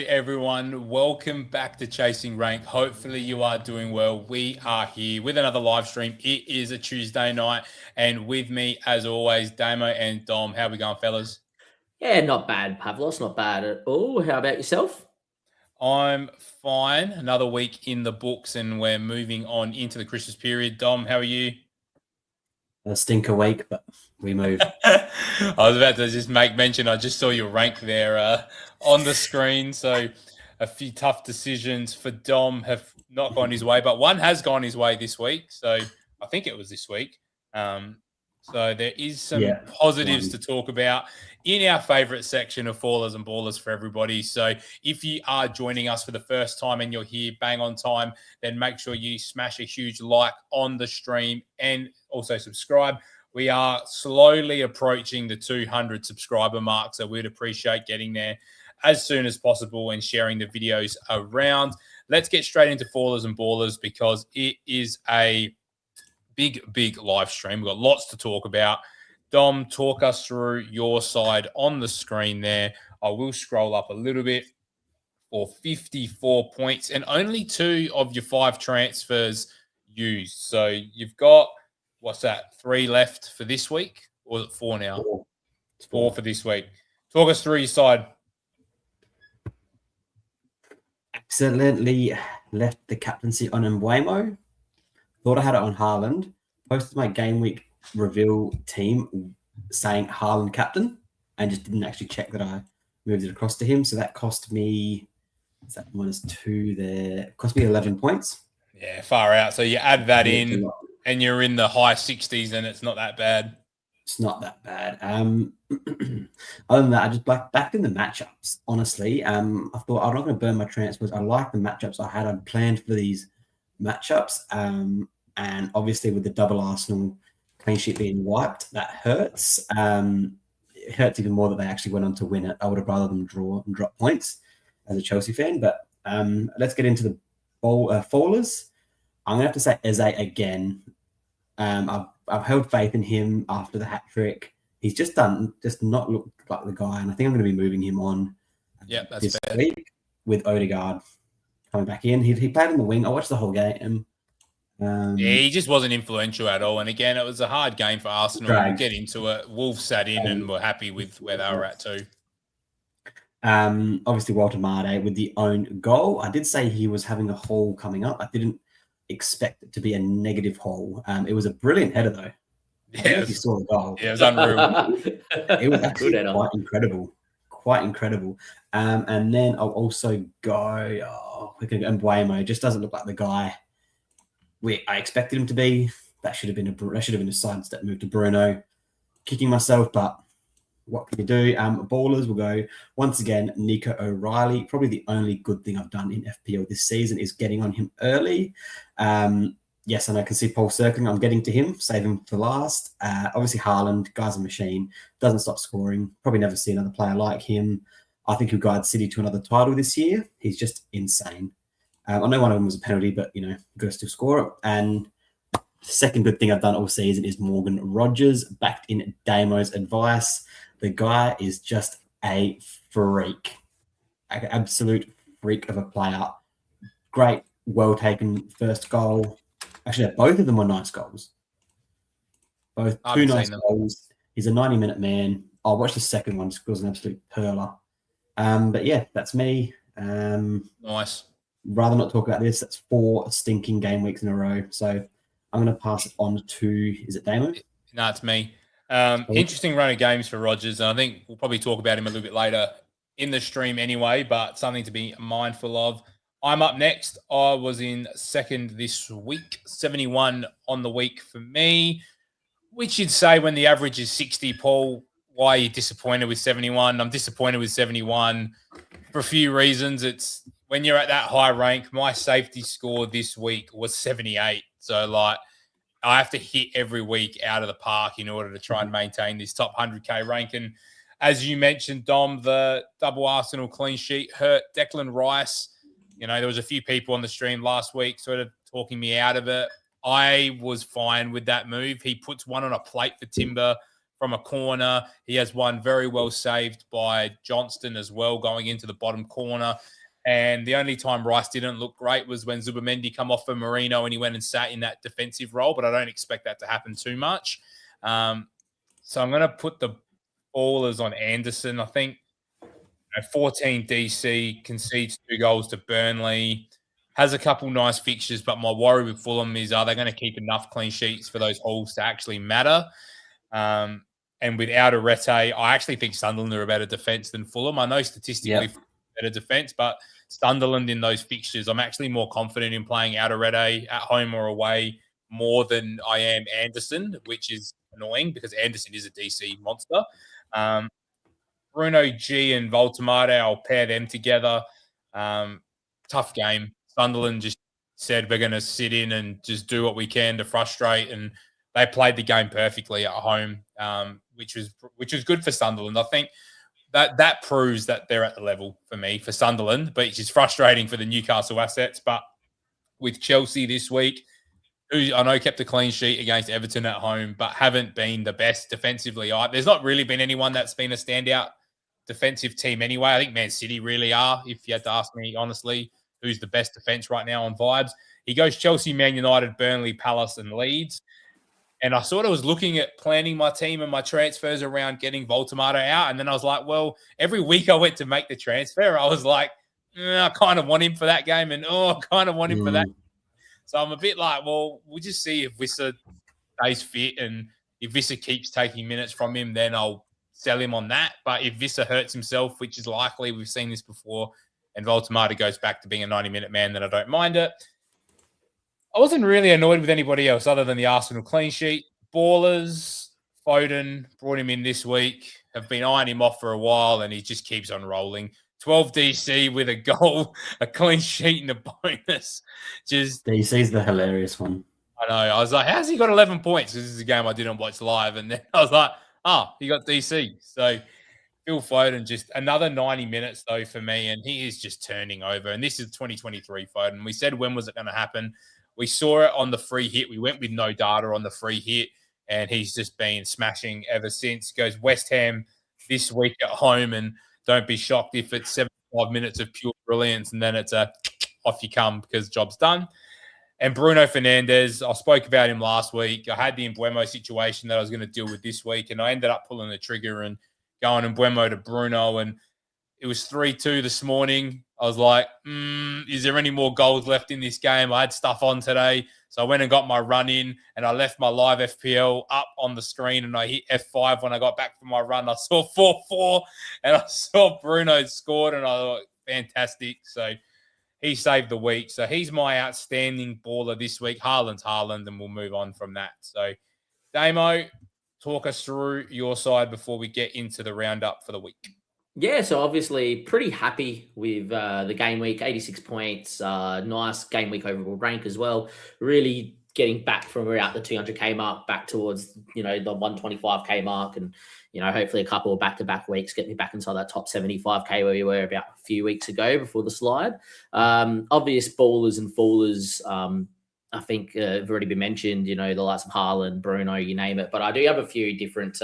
everyone. Welcome back to Chasing Rank. Hopefully you are doing well. We are here with another live stream. It is a Tuesday night, and with me, as always, Damo and Dom. How we going, fellas? Yeah, not bad, Pavlos. Not bad at all. How about yourself? I'm fine. Another week in the books, and we're moving on into the Christmas period. Dom, how are you? A stinker week, but we move. I was about to just make mention. I just saw your rank there on the screen. So a few tough decisions for Dom have not gone his way, but one has gone his way this week. So I think it was this week. So there is some positives to talk about in our favorite section of Fallers and Ballers for everybody. So if you are joining us for the first time and you're here bang on time, then make sure you smash a huge like on the stream and also subscribe. We are slowly approaching the 200 subscriber mark, so we'd appreciate getting there as soon as possible and sharing the videos around. Let's get straight into Fallers and Ballers because it is a big live stream. We've got lots to talk about. Dom, talk us through your side on the screen there. I will scroll up a little bit for 54 points and only 2 of your 5 transfers used. So you've got, what's that, 3 left for this week? Or is it 4 now? 4. It's 4 for this week. Talk us through your side. Accidentally left the captaincy on Mbuemo. Thought I had it on Haaland. Posted my game week reveal team saying Haaland captain and just didn't actually check that I moved it across to him. So that cost me, is that -2 there? Cost me 11 points. Yeah, far out. So you add that in and you're in the high 60s and it's not that bad. It's not that bad. Other than that, I just backed in the matchups, honestly. I thought I'm not going to burn my transfers. I like the matchups I had. I planned for these matchups. And obviously with the double Arsenal clean sheet being wiped, that hurts. It hurts even more that they actually went on to win it. I would have rather them draw and drop points as a Chelsea fan. But let's get into the fallers. I'm going to have to say Eze again. I've held faith in him after the hat trick. He's just not looked like the guy, and I think I'm going to be moving him on. Yeah, that's this fair. week with Odegaard coming back in. He played on the wing. I watched the whole game. Yeah, he just wasn't influential at all. And again, it was a hard game for Arsenal. We'll get into it. Wolves sat in and were happy with where they were at too. Obviously, Walter Made with the own goal. I did say he was having a haul coming up. I didn't expect it to be a negative haul. It was a brilliant header, though. Yeah, you saw the goal. Yeah, it was unreal. It was actually quite incredible. Quite incredible. And then I'll also go, Mbuemo just doesn't look like the guy I expected him to be. That should have been a sidestep move to Bruno. Kicking myself, but what can you do? Ballers will go once again. Nico O'Reilly. Probably the only good thing I've done in FPL this season is getting on him early. Yes, and I can see Paul circling. I'm getting to him. Save him for last. Obviously, Haaland, guy's a machine. Doesn't stop scoring. Probably never see another player like him. I think he'll guide City to another title this year. He's just insane. I know one of them was a penalty, but, got to still score it. And the second good thing I've done all season is Morgan Rogers, backed in Damo's advice. The guy is just a freak, an absolute freak of a player. Great, well-taken first goal. Actually, both of them were nice goals. Both two nice goals. He's a 90-minute man. I'll watch the second one. It was an absolute perler. But yeah, that's me. Nice. Rather not talk about this. That's 4 stinking game weeks in a row. So I'm going to pass it on to, is it Damo? No, it's me. Interesting run of games for Rogers. And I think we'll probably talk about him a little bit later in the stream anyway, but something to be mindful of. I'm up next. I was in second this week, 71 on the week for me, which you'd say when the average is 60, Paul, why are you disappointed with 71? I'm disappointed with 71 for a few reasons. It's when you're at that high rank, my safety score this week was 78. So, I have to hit every week out of the park in order to try and maintain this top 100K rank. And as you mentioned, Dom, the double Arsenal clean sheet hurt. Declan Rice, there was a few people on the stream last week sort of talking me out of it. I was fine with that move. He puts one on a plate for Timber from a corner. He has one very well saved by Johnston as well, going into the bottom corner. And the only time Rice didn't look great was when Zubamendi come off for Marino and he went and sat in that defensive role, but I don't expect that to happen too much. So I'm going to put the ballers on Anderson. I think 14 DC, concedes 2 goals to Burnley, has a couple nice fixtures, but my worry with Fulham is, are they going to keep enough clean sheets for those hauls to actually matter? And without Arete, I actually think Sunderland are a better defence than Fulham. I know statistically better defence, but Sunderland in those fixtures, I'm actually more confident in playing out Arete at home or away more than I am Anderson, which is annoying because Anderson is a DC monster. Bruno G and Voltemade, I'll pair them together. Tough game. Sunderland just said we're going to sit in and just do what we can to frustrate, and they played the game perfectly at home, which was good for Sunderland. I think that proves that they're at the level for me for Sunderland, but it's just frustrating for the Newcastle assets. But with Chelsea this week, who I know kept a clean sheet against Everton at home, but haven't been the best defensively. There's not really been anyone that's been a standout defensive team anyway. I think Man City really are, if you had to ask me honestly, who's the best defense right now on vibes. He goes Chelsea, Man United, Burnley, Palace, and Leeds. And I sort of was looking at planning my team and my transfers around getting Voltemade out. And then I was like, well, every week I went to make the transfer, I was like, I kind of want him for that game, and I kind of want him for that. So I'm a bit like, well, we'll just see if Wissa stays fit, and if Wissa keeps taking minutes from him, then I'll sell him on that. But if Wissa hurts himself, which is likely, we've seen this before, and Voltemade goes back to being a 90-minute man, then I don't mind it. I wasn't really annoyed with anybody else other than the Arsenal clean sheet. Ballers, Foden, brought him in this week, have been eyeing him off for a while, and he just keeps on rolling. 12 DC with a goal, a clean sheet, and a bonus. Just DC's the hilarious one. I know. I was like, how's he got 11 points? This is a game I didn't watch live. And then I was like, he got DC. So Phil Foden, just another 90 minutes, though, for me. And he is just turning over. And this is 2023 Foden. We said, when was it going to happen? We saw it on the free hit. We went with no data on the free hit. And he's just been smashing ever since. Goes West Ham this week at home, and don't be shocked if it's 75 minutes of pure brilliance and then it's a off you come because job's done. And Bruno Fernandes, I spoke about him last week. I had the Mbeumo situation that I was going to deal with this week, and I ended up pulling the trigger and going Mbeumo to Bruno, and it was 3-2 this morning. I was like, is there any more goals left in this game? I had stuff on today, so I went and got my run in, and I left my live FPL up on the screen, and I hit F5 when I got back from my run. I saw 4-4, and I saw Bruno scored, and I thought, fantastic. So he saved the week. So he's my outstanding baller this week. Haaland's Haaland, and we'll move on from that. So, Damo, talk us through your side before we get into the roundup for the week. Yeah, so obviously pretty happy with the game week, 86 points, nice game week overall rank as well. Really getting back from around the 200k mark back towards, the 125k mark, and, hopefully a couple of back-to-back weeks get me back inside that top 75k where we were about a few weeks ago before the slide. Obvious ballers and fallers, I think have already been mentioned, the likes of Haaland, Bruno, you name it. But I do have a few different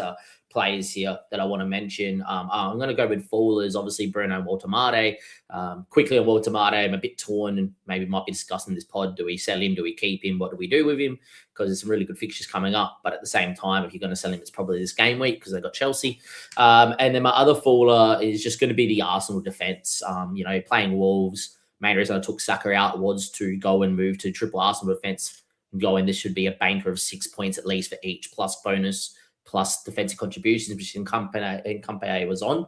players here that I want to mention. I'm going to go with fallers, obviously Bruno and Voltemade. Quickly on Voltemade, I'm a bit torn and maybe might be discussing this pod. Do we sell him? Do we keep him? What do we do with him? Because there's some really good fixtures coming up. But at the same time, if you're going to sell him, it's probably this game week because they've got Chelsea. And then my other faller is just going to be the Arsenal defence. Playing Wolves. Main reason I took Saka out was to go and move to triple Arsenal defence. This should be a banker of 6 points at least for each, plus bonus, plus defensive contributions, which Nkampe was on.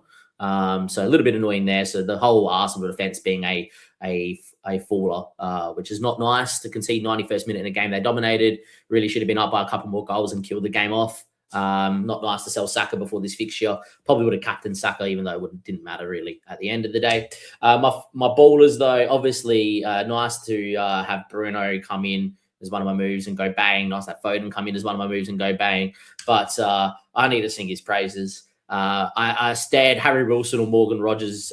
So a little bit annoying there. So the whole Arsenal defence being a faller, which is not nice to concede 91st minute in a game they dominated. Really should have been up by a couple more goals and killed the game off. Not nice to sell Saka before this fixture. Probably would have captained Saka, even though it didn't matter really at the end of the day. My ballers, though, obviously nice to have Bruno come in as one of my moves and go bang. Nice to have Foden come in as one of my moves and go bang. But I need to sing his praises. I stared Harry Wilson or Morgan Rogers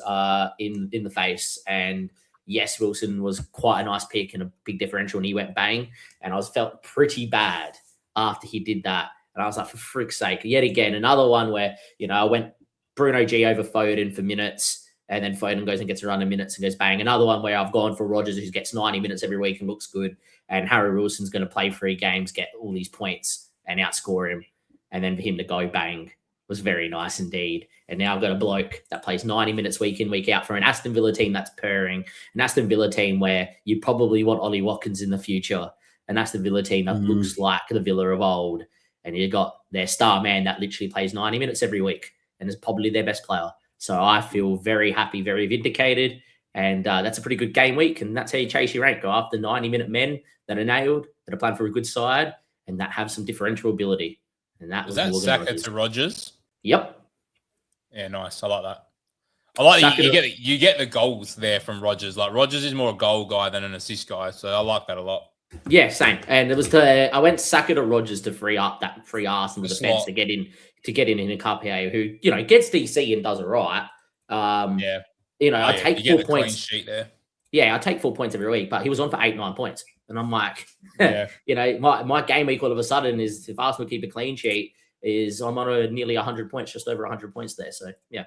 in the face, and yes, Wilson was quite a nice pick and a big differential, and he went bang. And I felt pretty bad after he did that. And I was like, for frick's sake, yet again, another one where, I went Bruno G over Foden for minutes, and then Foden goes and gets a run of minutes and goes bang. Another one where I've gone for Rodgers, who gets 90 minutes every week and looks good, and Harry Wilson's going to play 3 games, get all these points and outscore him. And then for him to go bang was very nice indeed. And now I've got a bloke that plays 90 minutes week in, week out for an Aston Villa team that's purring, an Aston Villa team where you probably want Ollie Watkins in the future, an Aston Villa team that looks like the Villa of old. And you got their star man that literally plays 90 minutes every week and is probably their best player. So I feel very happy, very vindicated. And that's a pretty good game week. And that's how you chase your rank. Go after 90-minute men that are nailed, that are playing for a good side, and that have some differential ability. And that was that Saka to Rodgers? Yep. Yeah, nice. I like that. I like you get the goals there from Rodgers. Like Rodgers is more a goal guy than an assist guy. So I like that a lot. Yeah, same. And it was I went Saka to Rodgers to free up that free arse in the defense to get in a cup here, who gets DC and does it right. I take 4 points. Sheet there. Yeah, I take 4 points every week, but he was on for 8-9 points, and I'm like, my game week all of a sudden is, if Arsenal keep a clean sheet, is I'm on a nearly 100 points, just over 100 points there. So yeah.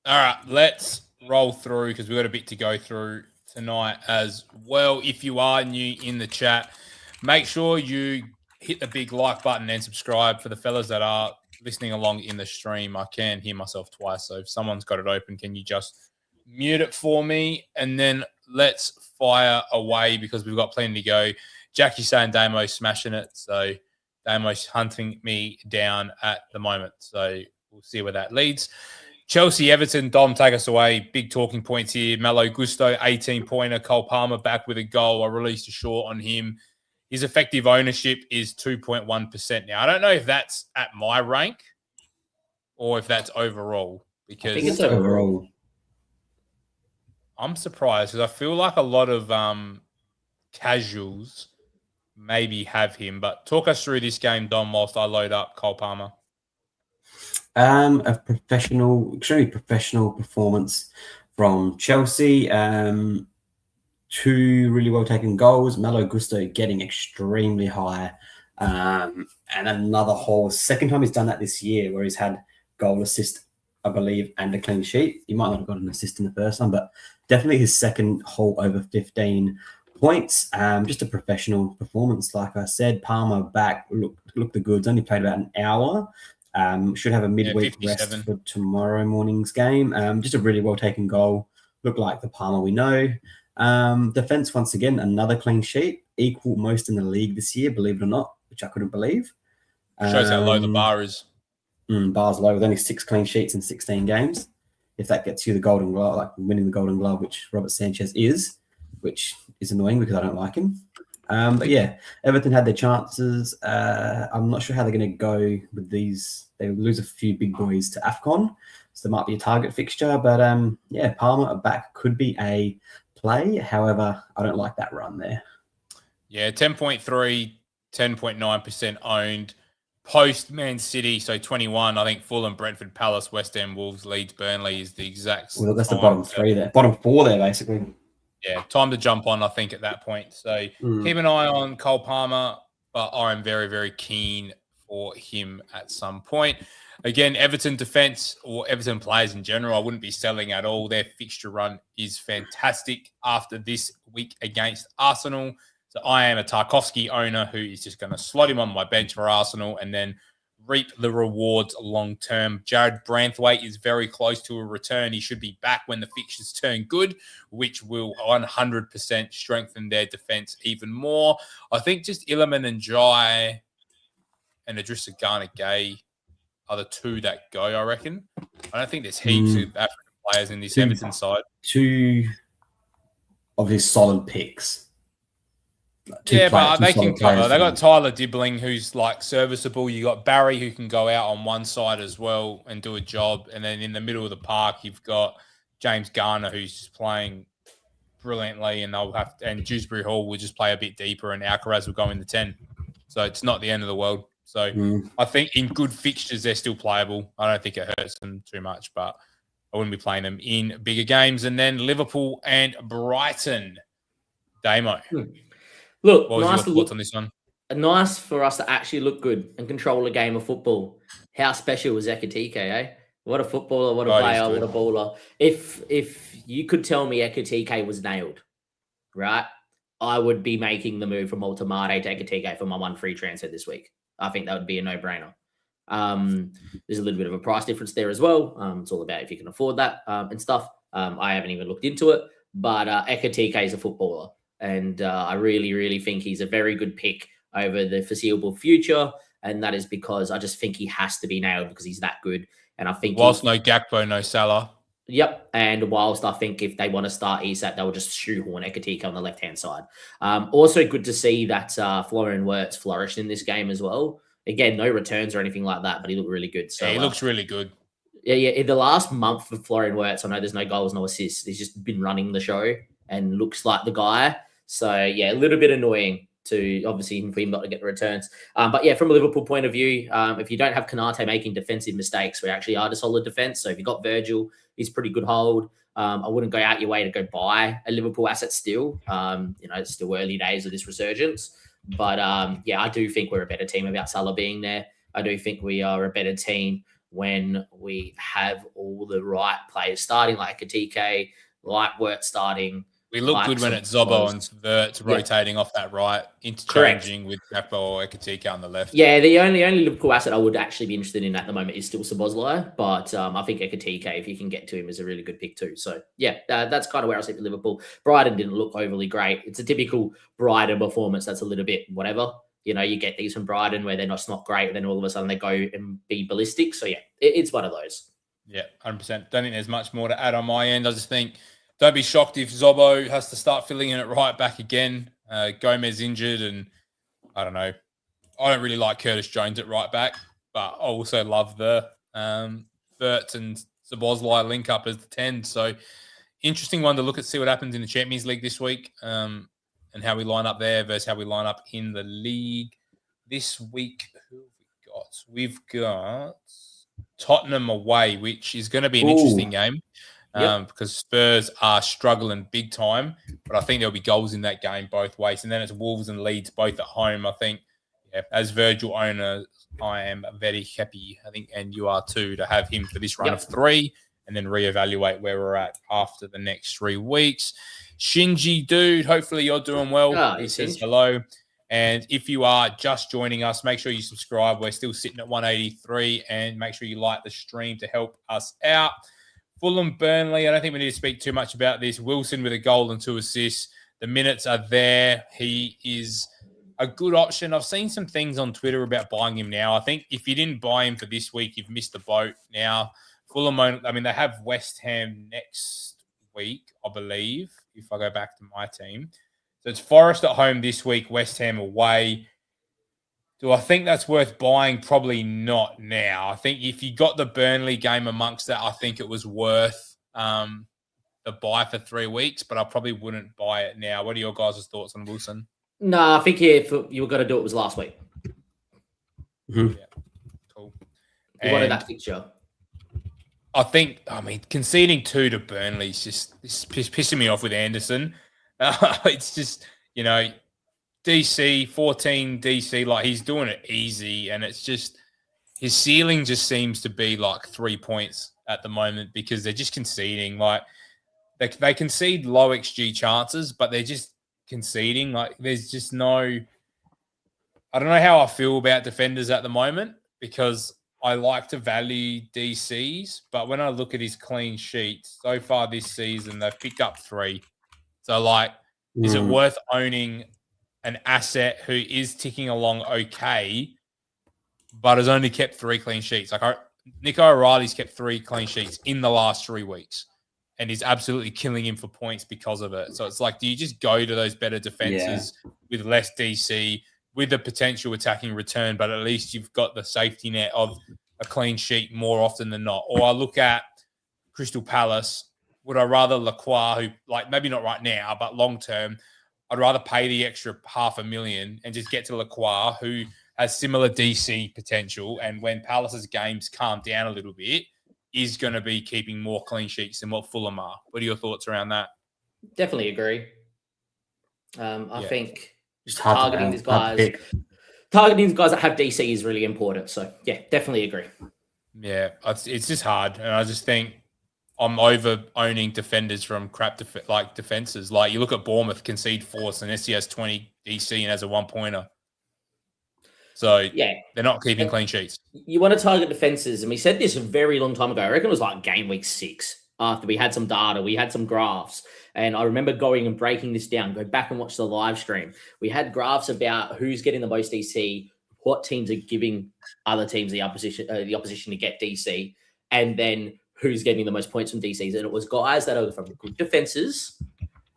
All right, let's roll through because we've got a bit to go through tonight as well. If you are new in the chat, make sure you hit the big like button and subscribe. For the fellas that are listening along in the stream, I can hear myself twice, so if someone's got it open, can you just mute it for me? And then let's fire away because we've got plenty to go. Jackie's saying Damo's smashing it, so Damo's hunting me down at the moment, so we'll see where that leads. Chelsea, Everton, Dom, take us away. Big talking points here. Fpl Gw16, 18-pointer. Cole Palmer back with a goal. I released a short on him. His effective ownership is 2.1%. Now, I don't know if that's at my rank or if that's overall. Because I think it's overall. I'm surprised because I feel like a lot of casuals maybe have him. But talk us through this game, Dom, whilst I load up Cole Palmer. A extremely professional performance from Chelsea. 2 really well taken goals. Fpl Gw16 getting extremely high. And another whole second time he's done that this year, where he's had goal, assist, I believe, and a clean sheet. He might not have got an assist in the first one, but definitely his second whole over 15 points. Just a professional performance, like I said. Palmer back, look the goods. Only played about an hour. Should have a midweek rest for tomorrow morning's game. Just a really well taken goal. Looked like the Palmer we know. Defense, once again, another clean sheet. Equal most in the league this year, believe it or not, which I couldn't believe. Shows how low the bar is. Bar's low with only 6 clean sheets in 16 games. If that gets you the Golden Glove, like winning the Golden Glove, which Robert Sanchez is, which is annoying because I don't like him. But yeah, Everton had their chances. I'm not sure how they're going to go with these. They lose a few big boys to AFCON, so there might be a target fixture. But yeah, Palmer back could be a play. However, I don't like that run there. Yeah, 10.3, 10.9% owned. Post Man City, so 21. I think Fulham, Brentford, Palace, West Ham, Wolves, Leeds, Burnley is the exact. Well, that's the bottom 3 there. Bottom 4 there, basically. Yeah, time to jump on, I think, at that point. So keep an eye on Cole Palmer, but I'm very, very keen for him at some point. Again, Everton defense or Everton players in general, I wouldn't be selling at all. Their fixture run is fantastic after this week against Arsenal. So I am a Tarkowski owner who is just going to slot him on my bench for Arsenal and then reap the rewards long term. Jared Branthwaite is very close to a return. He should be back when the fixtures turn good, which will 100% strengthen their defense even more. I think just Illiman and Jai and Idrissa Gana-Gay are the 2 that go, I reckon. I don't think there's heaps of African players in this Everton side. 2 of his solid picks. Yeah, but they can cover. They got Tyler Dibbling, who's like serviceable. You got Barry, who can go out on one side as well and do a job. And then in the middle of the park, you've got James Garner, who's just playing brilliantly. And and Dewsbury Hall will just play a bit deeper, and Alcaraz will go in the 10. So it's not the end of the world. So I think in good fixtures, they're still playable. I don't think it hurts them too much, but I wouldn't be playing them in bigger games. And then Liverpool and Brighton. Damo. Look, what was nice your thoughts on this one? nice for us to actually look good and control a game of football. How special was Ekatike, eh? What a footballer, what a Oh, he's player, what good. a baller. If you could tell me Ekatike was nailed, right, I would be making the move from Altamare to Ekatike for my 1 free transfer this week. I think that would be a no-brainer. There's a little bit of a price difference there as well. It's all about if you can afford that and stuff. I haven't even looked into it, but Ekatike is a footballer, and I really, really think he's a very good pick over the foreseeable future, and that is because I just think he has to be nailed because he's that good, and I think Whilst no Gakpo, no Salah. Yep. And whilst I think if they want to start ESAT, they'll just shoehorn Ekatike on the left-hand side. Also good to see that Florian Wirtz flourished in this game as well. Again, no returns or anything like that, but he looked really good. So Yeah, he looks really good. Yeah. In the last month for Florian Wirtz, I know there's no goals, no assists. He's just been running the show and looks like the guy. So, yeah, a little bit annoying to obviously for him not to get the returns. But yeah, from a Liverpool point of view, if you don't have Kanate making defensive mistakes, we actually are a solid defense. So if you got Virgil, he's pretty good hold. I wouldn't go out your way to go buy a Liverpool asset still. It's still early days of this resurgence. But yeah, I do think we're a better team without Salah being there. I do think we are a better team when we have all the right players starting, like Katike, like Wirt starting. We look good when it's Zobo and Wirtz rotating off that right, interchanging with Gakpo or Ekatike on the left. Yeah, the only Liverpool asset I would actually be interested in at the moment is still Szoboszlai, but I think Ekatike, if you can get to him, is a really good pick too. So yeah, that's kind of where I sit with Liverpool. Brighton didn't look overly great. It's a typical Brighton performance that's a little bit whatever. You get these from Brighton where they're not great, and then all of a sudden they go and be ballistic. So yeah, it's one of those. Yeah, 100%. Don't think there's much more to add on my end. I just think don't be shocked if Zobo has to start filling in at right back again. Gomez injured, and I don't know. I don't really like Curtis Jones at right back, but I also love the Wirtz and Szoboszlai link up as the 10. So interesting one to look at, see what happens in the Champions League this week, and how we line up there versus how we line up in the league this week. Who have we got? We've got Tottenham away, which is going to be an interesting game. Because Spurs are struggling big time, but I think there'll be goals in that game both ways. And then it's Wolves and Leeds both at home. I think, as Virgil owner, I am very happy, I think, and you are too, to have him for this run of 3 and then reevaluate where we're at after the next 3 weeks. Shinji, dude, hopefully you're doing well. He says hello. And if you are just joining us, make sure you subscribe. We're still sitting at 183, and make sure you like the stream to help us out. Fulham, Burnley, I don't think we need to speak too much about this. Wilson with a goal and 2 assists. The minutes are there. He is a good option. I've seen some things on Twitter about buying him now. I think if you didn't buy him for this week, you've missed the boat now. Fulham, they have West Ham next week, I believe, if I go back to my team. So it's Forest at home this week, West Ham away. Do I think that's worth buying? Probably not now. I think if you got the Burnley game amongst that, I think it was worth the buy for 3 weeks, but I probably wouldn't buy it now. What are your guys' thoughts on Wilson? No, I think if you were going to do it was last week. Mm-hmm. Yeah, cool. You wanted that fixture. I think, conceding 2 to Burnley is just pissing me off with Anderson. It's just, DC, 14 DC, like he's doing it easy, and it's just his ceiling just seems to be like 3 points at the moment because they're just conceding. Like they concede low XG chances, but they're just conceding. Like there's just no, I don't know how I feel about defenders at the moment because I like to value DCs, but when I look at his clean sheets so far this season, they've picked up 3. So like, is it worth owning an asset who is ticking along okay, but has only kept 3 clean sheets? Like Nico O'Reilly's kept 3 clean sheets in the last 3 weeks, and he's absolutely killing him for points because of it. So it's like, do you just go to those better defenses with less DC, with the potential attacking return, but at least you've got the safety net of a clean sheet more often than not? Or I look at Crystal Palace. Would I rather Lacroix, who, like, maybe not right now, but long term, I'd rather pay the extra $500,000 and just get to Lacroix, who has similar DC potential, and when Palace's games calm down a little bit, is going to be keeping more clean sheets than what Fulham are. What are your thoughts around that? Definitely agree. I think just targeting these guys. targeting guys that have DC is really important. So yeah, definitely agree. Yeah, it's just hard, and I just think I'm over owning defenders from crap defenses. Like you look at Bournemouth concede force, and SC has 20 DC and has a 1-pointer. So yeah, they're not keeping clean sheets. You want to target defenses, and we said this a very long time ago. I reckon it was like game week 6 after we had some data, we had some graphs, and I remember going and breaking this down. Go back and watch the live stream. We had graphs about who's getting the most DC, what teams are giving other teams the opposition to get DC, and then who's getting the most points from DCs. And it was guys that are from good defenses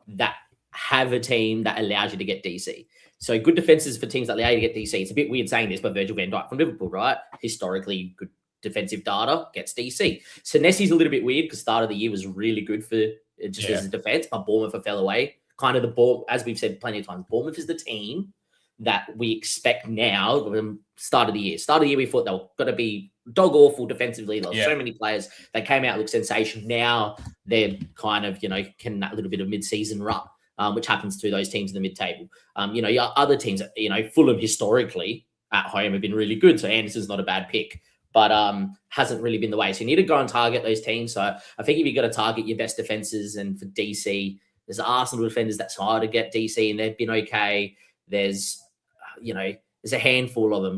that have a team that allows you to get DC. So good defenses for teams that allow you to get DC. It's a bit weird saying this, but Virgil van Dijk from Liverpool, right? Historically good defensive data gets DC. So Nessie's a little bit weird because start of the year was really good for just as a defense, but Bournemouth fell away. Kind of the ball, as we've said plenty of times, Bournemouth is the team that we expect now from start of the year. Start of the year, we thought they were going to be dog awful defensively. There were so many players. They came out, looked sensation. Now they're kind of, can that little bit of mid-season rut. Which happens to those teams in the mid-table. Your other teams, Fulham historically at home have been really good. So Anderson's not a bad pick, but hasn't really been the way. So you need to go and target those teams. So I think if you've got to target your best defenses, and for DC, there's Arsenal defenders that's hard to get DC, and they've been okay. There's, there's a handful of them.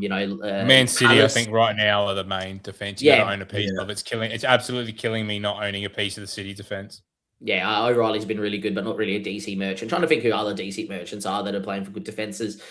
Man City, Palace, I think right now are the main defense. You got to own a piece of. It's absolutely killing me not owning a piece of the City defense. Yeah, O'Reilly's been really good, but not really a DC merchant. Trying to think who other DC merchants are that are playing for good defenses.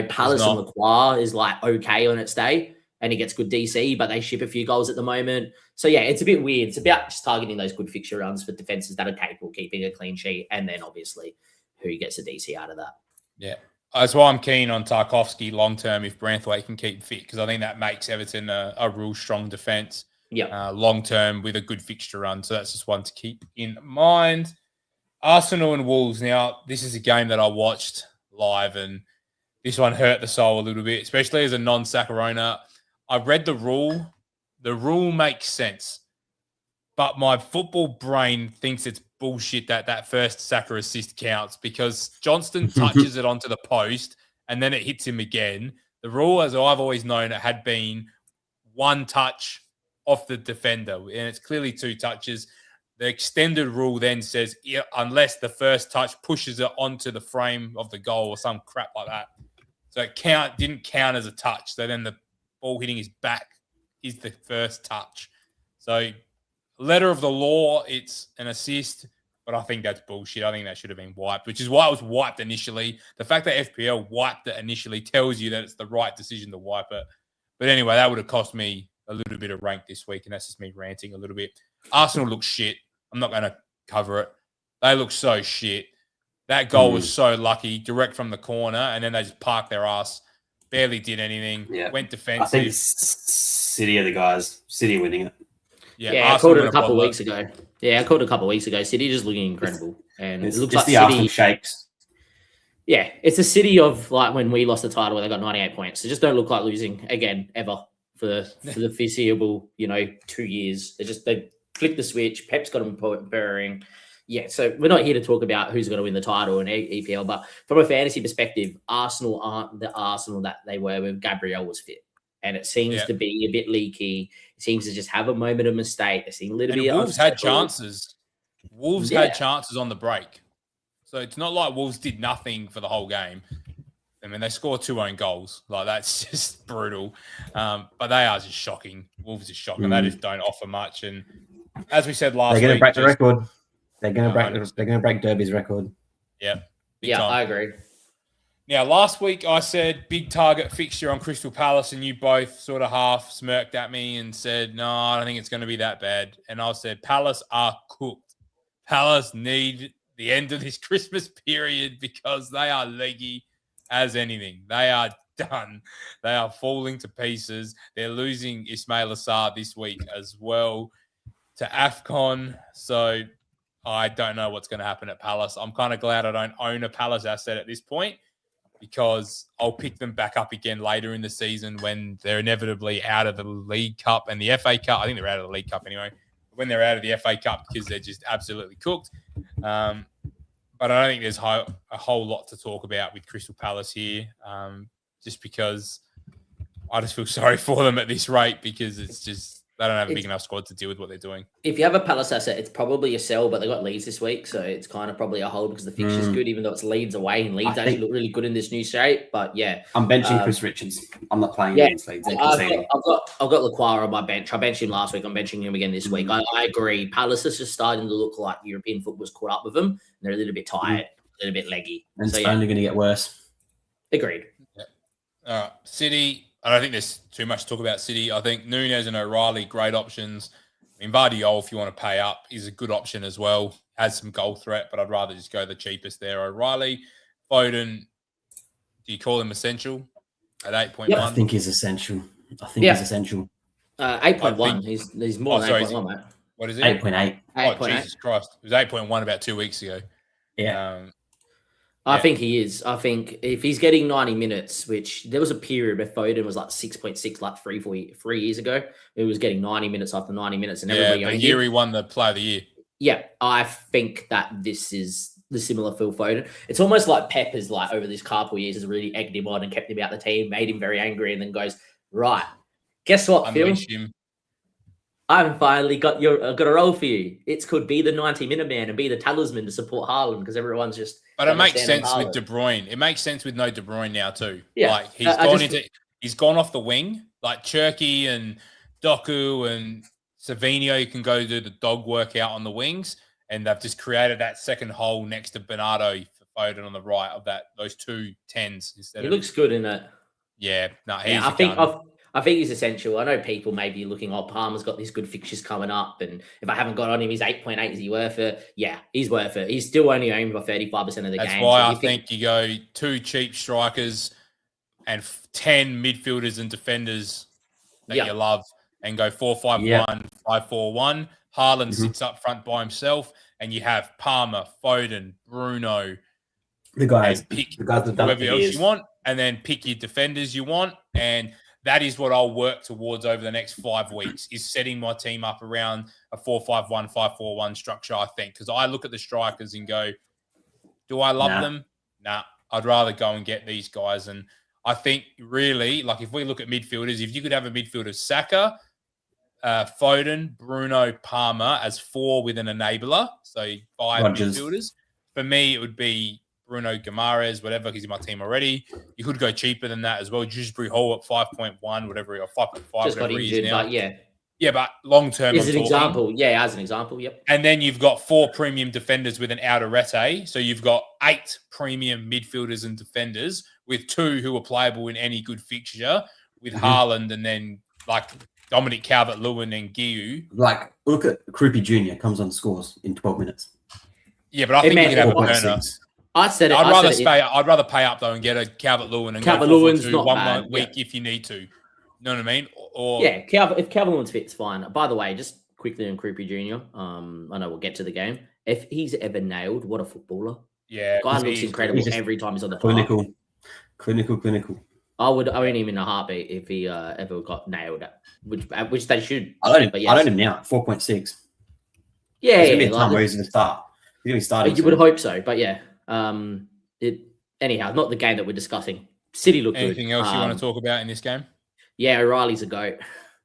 Palace and Lacroix is like okay on its day, and he gets good DC, but they ship a few goals at the moment. So yeah, it's a bit weird. It's about just targeting those good fixture runs for defenses that are capable of keeping a clean sheet, and then obviously who gets a DC out of that. Yeah, that's why I'm keen on Tarkowski long term if Branthwaite can keep fit, because I think that makes Everton a real strong defense. Yeah, long term with a good fixture run. So that's just one to keep in mind. Arsenal and Wolves. Now, this is a game that I watched live, and this one hurt the soul a little bit, especially as a non-Saka owner. I read the rule. The rule makes sense, but my football brain thinks it's bullshit that first Saka assist counts, because Johnston touches it onto the post and then it hits him again. The rule, as I've always known, it had been one touch off the defender, and it's clearly 2 touches. The extended rule then says unless the first touch pushes it onto the frame of the goal or some crap like that. So it didn't count as a touch. So then the ball hitting his back is the first touch. So letter of the law, it's an assist, but I think that's bullshit. I think that should have been wiped, which is why it was wiped initially. The fact that FPL wiped it initially tells you that it's the right decision to wipe it. But anyway, that would have cost me a little bit of rank this week, and that's just me ranting a little bit. Arsenal looks shit. I'm not going to cover it. They look so shit. That goal was so lucky, direct from the corner, and then they just parked their ass, barely did anything, went defensive. I think City are the guys. City are winning it. Yeah, I called it a couple of weeks ago. Yeah, I called it a couple of weeks ago. City just looking incredible. And it looks like the City Arsenal shakes. Yeah, it's a City of like when we lost the title where they got 98 points. They just don't look like losing again, ever. For the foreseeable, 2 years. They flick the switch. Pep's got them purring. Yeah, so we're not here to talk about who's going to win the title in EPL, but from a fantasy perspective, Arsenal aren't the Arsenal that they were when Gabriel was fit. And it seems to be a bit leaky. It seems to just have a moment of mistake. They seem a little bit Wolves had chances. Wolves had chances on the break. So it's not like Wolves did nothing for the whole game. I mean, they score 2 own goals. Like, that's just brutal. But they are just shocking. Wolves are shocking. They just don't offer much. And as we said last week, they're going to break the record. They're going to break Derby's record. Yeah. Yeah, I agree. Now, last week I said big target fixture on Crystal Palace, and you both sort of half smirked at me and said, no, I don't think it's going to be that bad. And I said, Palace are cooked. Palace need the end of this Christmas period because they are leggy as anything. They are done. They are falling to pieces. They're losing Ismail Assar this week as well to AFCON. So I don't know what's going to happen at Palace. I'm kind of glad I don't own a Palace asset at this point, because I'll pick them back up again later in the season when they're inevitably out of the League Cup and the FA Cup. I think they're out of the League Cup anyway. When they're out of the FA Cup, because they're just absolutely cooked. But I don't think there's a whole lot to talk about with Crystal Palace here, just because I just feel sorry for them at this rate because it's just they don't have a big enough squad to deal with what they're doing. If you have a Palace asset, it's probably a sell, but they got Leeds this week, so it's kind of probably a hold because the fixture's good, even though it's Leeds away, and Leeds actually look really good in this new shape. But yeah, I'm benching Chris Richards. I'm not playing against Leeds. I've got Lacquara on my bench. I benched him last week. I'm benching him again this week. I agree. Palace is just starting to look like European football's caught up with them. And they're a little bit tired, a little bit leggy. And it's only going to get worse. Agreed. Yeah. All right, City. I don't think there's too much to talk about City. I think Nunez and O'Reilly, great options. I mean, Vardiol, if you want to pay up, is a good option as well. Has some goal threat, but I'd rather just go the cheapest there. O'Reilly, Foden, do you call him essential at 8.1? Yeah, I think he's essential. He's essential. 8.1. He's more than 8.1, mate. What is it? 8.8. Oh, Jesus Christ. It was 8.1 about 2 weeks ago. Yeah. I think he is. I think if he's getting 90 minutes, which there was a period where Foden was like 6.6, like 3 years ago. He was getting 90 minutes after 90 minutes. And everybody the year he won the Player of the Year. Yeah, I think that this is the similar Phil Foden. It's almost like Pep has like over these couple years has really egged him on and kept him out the team, made him very angry, and then goes, right, guess what, Unleash Phil? him. I've finally got a role for you. It's could be the 90-minute man and be the talisman to support Haaland because everyone's just. But it makes sense with De Bruyne. It makes sense with no De Bruyne now too. Yeah, like he's gone off the wing. Like Cherky and Doku and Savinho can go do the dog workout on the wings, and they've just created that second hole next to Bernardo for Foden on the right of those two 10s instead. He looks good in it. Yeah, no, I think he's essential. I know people may be looking, Palmer's got these good fixtures coming up, and if I haven't got on him, he's 8.8. Is he worth it? Yeah, he's worth it. He's still only owned by 35% of the game. That's why I think you go 2 cheap strikers and 10 midfielders and defenders that you love, and go 4-5-1, 5-4-1. Haaland sits up front by himself, and you have Palmer, Foden, Bruno. The guys whoever else you want, and then pick your defenders you want, and that is what I'll work towards over the next 5 weeks, is setting my team up around a 4-5-1, 5-4-1 structure, I think. Because I look at the strikers and go, do I love them? Nah, I'd rather go and get these guys. And I think really, like if we look at midfielders, if you could have a midfielder, Saka, Foden, Bruno, Palmer as 4 with an enabler, so 5 midfielders. For me, it would be Bruno Guimaraes, whatever, because he's in my team already. You could go cheaper than that as well. Dewsbury Hall at 5.1, whatever, or 5.5, whatever he is now. But yeah. Yeah, but long term. As an example. Yeah, as an example, yep. And then you've got 4 premium defenders with an outer rete. So you've got 8 premium midfielders and defenders with 2 who are playable in any good fixture with Haaland, and then like Dominic Calvert-Lewin and Guiu. Like, look at Krupi Jr. comes on, scores in 12 minutes. Yeah, but I think you could have a burner. I'd rather pay up though and get a Calvert-Lewin and Calvert-Lewin's go 4-4-2 not week if you need to. You know what I mean? Or if Calvert-Lewin's fit, it's fine. By the way, just quickly on Krupi Jr. I know we'll get to the game. If he's ever nailed, what a footballer! Yeah, guy looks incredible every time he's on the clinical. I would own him in a heartbeat if he ever got nailed, which they should. I don't him now. 4.6. Yeah, there's gonna be a time where he's going to start. He's going to be starting. You would hope so, but yeah. Anyhow, not the game that we're discussing. City look good. Anything else you want to talk about in this game? Yeah, O'Reilly's a goat,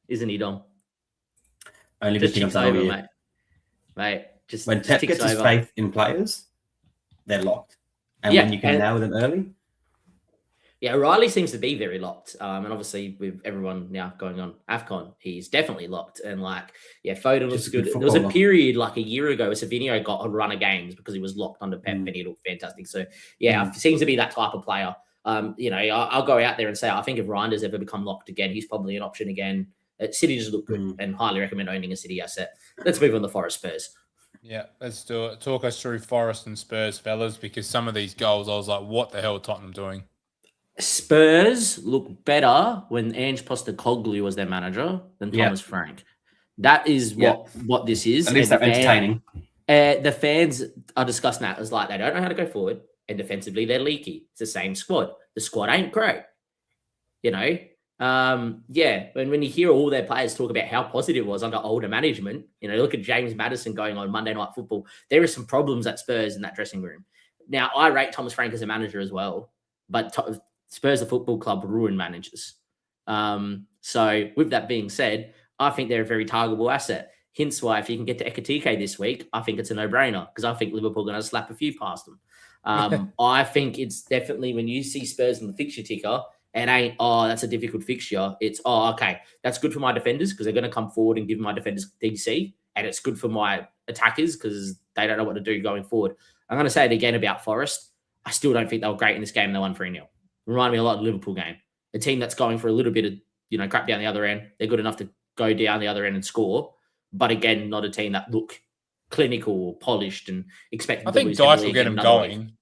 isn't he, Dom? Only just ticks over, mate. Mate, just when Pep gets his faith in players, they're locked. And when you can nail them early. Yeah, O'Reilly seems to be very locked. And obviously with everyone now going on AFCON, he's definitely locked. And Foden looks good. There was a period like a year ago where Savinho got a run of games because he was locked under Pep and he looked fantastic. So seems to be that type of player. I'll go out there and say, I think if Reinders ever become locked again, he's probably an option again. City just look good and highly recommend owning a City asset. Let's move on to Forest Spurs. Yeah, let's do it. Talk us through Forest and Spurs, fellas, because some of these goals, I was like, what the hell are Tottenham doing? Spurs look better when Ange Postecoglou was their manager than Thomas Frank. That is what this is. At least they're entertaining. The fans are discussing that as like they don't know how to go forward, and defensively they're leaky. It's the same squad. The squad ain't great. When you hear all their players talk about how positive it was under older management, look at James Maddison going on Monday Night Football. There are some problems at Spurs in that dressing room. Now, I rate Thomas Frank as a manager as well, but Spurs, the football club, ruin managers. So with that being said, I think they're a very targetable asset. Hence why if you can get to Ekatike this week, I think it's a no-brainer because I think Liverpool are going to slap a few past them. I think it's definitely when you see Spurs in the fixture ticker, it ain't, oh, that's a difficult fixture. It's, oh, okay, that's good for my defenders because they're going to come forward and give my defenders DC. And it's good for my attackers because they don't know what to do going forward. I'm going to say it again about Forest. I still don't think they were great in this game. They won 3-0. Reminded me a lot of the Liverpool game. A team that's going for a little bit of, crap down the other end. They're good enough to go down the other end and score. But again, not a team that look clinical or polished and expecting I think Dyche will get them going.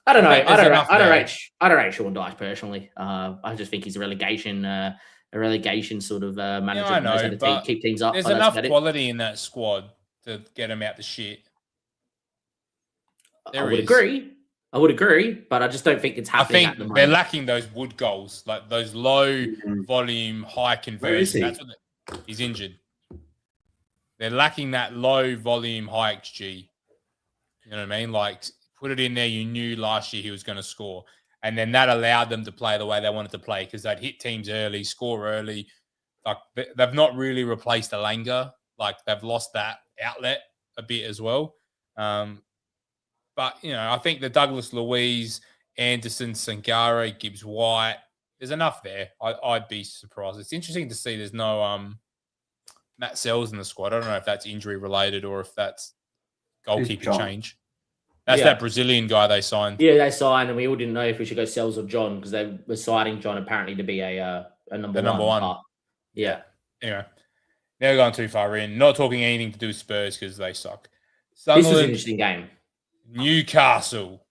I don't know. I don't rate Sean Dyche personally. I just think he's a relegation sort of manager. Yeah, I know, knows how to keep teams up. There's enough quality in that squad to get them out the shit. I would agree, but I just don't think it's happening. I think they're lacking those wood goals, like those low volume, high conversion. That's what he's injured. They're lacking that low volume, high XG. You know what I mean? Like, put it in there. You knew last year he was going to score. And then that allowed them to play the way they wanted to play because they'd hit teams early, score early. Like, they've not really replaced Elanga. Like, they've lost that outlet a bit as well. But, I think the Douglas Luiz, Anderson, Sangare, Gibbs White, there's enough there. I'd be surprised. It's interesting to see there's no Matt Sells in the squad. I don't know if that's injury related or if that's goalkeeper change. That's that Brazilian guy they signed. Yeah, they signed, and we all didn't know if we should go Sells or John because they were signing John apparently to be a number one. Yeah. Anyway, never gone too far in. Not talking anything to do with Spurs because they suck. This was an interesting game. Newcastle.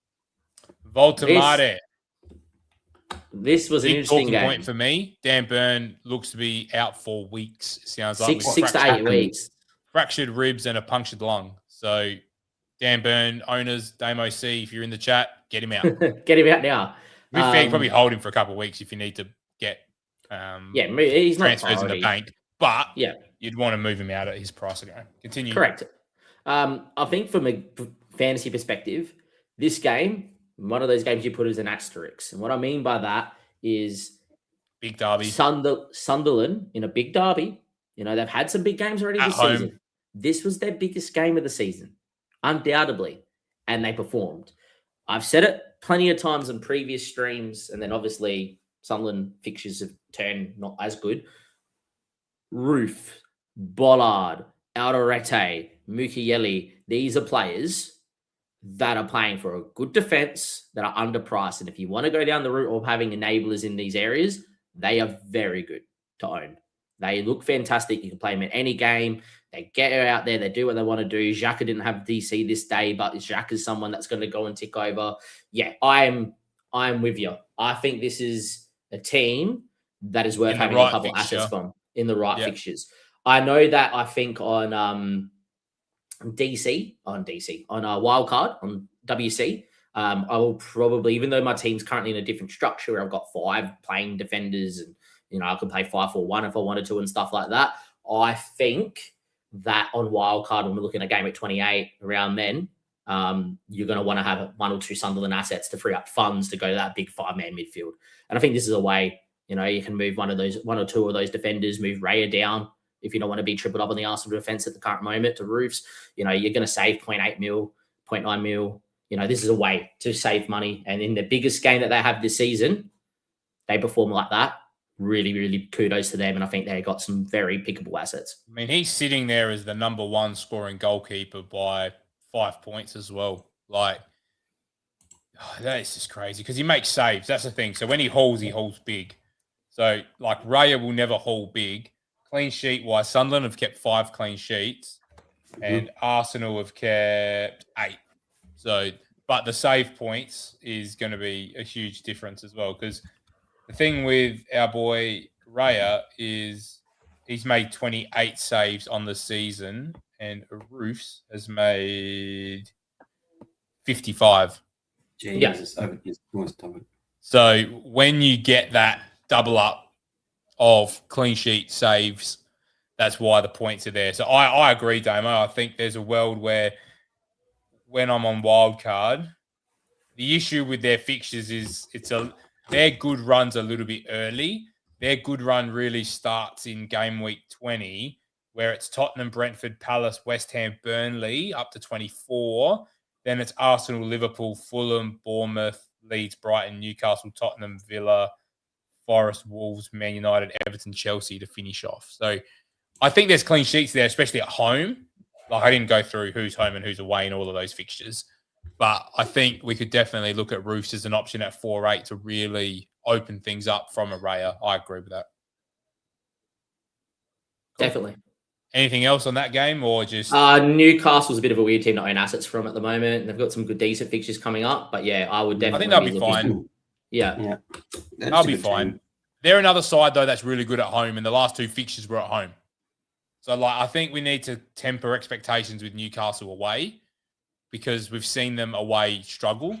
Voltemade. This was an interesting game. Point for me. Dan Burn looks to be out for weeks. Sounds like 6 to 8 weeks. Fractured ribs and a punctured lung. So, Dan Burn owners, Damo C, if you're in the chat, get him out. Get him out now. To be fair, probably hold him for a couple of weeks if you need to get he's not transfers in the bank. But you'd want to move him out at his price again. Continue. Correct. I think from a fantasy perspective, this game, one of those games you put as an asterisk. And what I mean by that is big derby. Sunderland in a big derby. They've had some big games already this season. This was their biggest game of the season, undoubtedly, and they performed. I've said it plenty of times in previous streams, and then obviously Sunderland fixtures have turned not as good. Roof, Bollard, Alderete, Mukiele, these are players that are playing for a good defense that are underpriced. And if you want to go down the route of having enablers in these areas, they are very good to own. They look fantastic. You can play them in any game. They get out there. They do what they want to do. Xhaka didn't have DC this day, but Xhaka is someone that's going to go and tick over. Yeah, I'm with you. I think this is a team that is worth having a couple assets from in the right fixtures. I know that I think on Wildcard, on WC, I will probably, even though my team's currently in a different structure where I've got 5 playing defenders and, I could play 5-4-1 if I wanted to and stuff like that. I think that on Wildcard, when we're looking at a game at 28 around then, you're going to want to have 1 or 2 Sunderland assets to free up funds to go to that big 5-man midfield. And I think this is a way, you can move 1 or 2 of those defenders, move Raya down. If you don't want to be tripled up on the Arsenal defense at the current moment to Roofs, you're going to save 0.8 mil, 0.9 mil. This is a way to save money. And in the biggest game that they have this season, they perform like that. Really, really kudos to them. And I think they got some very pickable assets. I mean, he's sitting there as the number 1 scoring goalkeeper by 5 points as well. Like, that is just crazy because he makes saves. That's the thing. So when he hauls big. So, like, Raya will never haul big. Clean sheet wise, Sunderland have kept 5 clean sheets and Arsenal have kept 8. So, but the save points is going to be a huge difference as well because the thing with our boy Raya is he's made 28 saves on the season and Roofs has made 55. Jesus. So when you get that double up of clean sheet saves, that's why the points are there. So I agree, Damo. I think there's a world where when I'm on wildcard, the issue with their fixtures is their good runs a little bit early. their good run really starts in game week 20, where it's Tottenham, Brentford, Palace, West Ham, Burnley up to 24. Then it's Arsenal, Liverpool, Fulham, Bournemouth, Leeds, Brighton, Newcastle, Tottenham, Villa, Forest, Wolves, Man United, Everton, Chelsea to finish off. So I think there's clean sheets there, especially at home. Like I didn't go through who's home and who's away in all of those fixtures. But I think we could definitely look at Roofs as an option at 4-8 to really open things up from Araya. I agree with that. Cool. Definitely. Anything else on that game or just... Newcastle's a bit of a weird team to own assets from at the moment. They've got some good, decent fixtures coming up. But yeah, I would definitely... I think they'll be fine. Yeah. They'll be fine. They're another side, though, that's really good at home. And the last two fixtures were at home. So, I think we need to temper expectations with Newcastle away because we've seen them away struggle.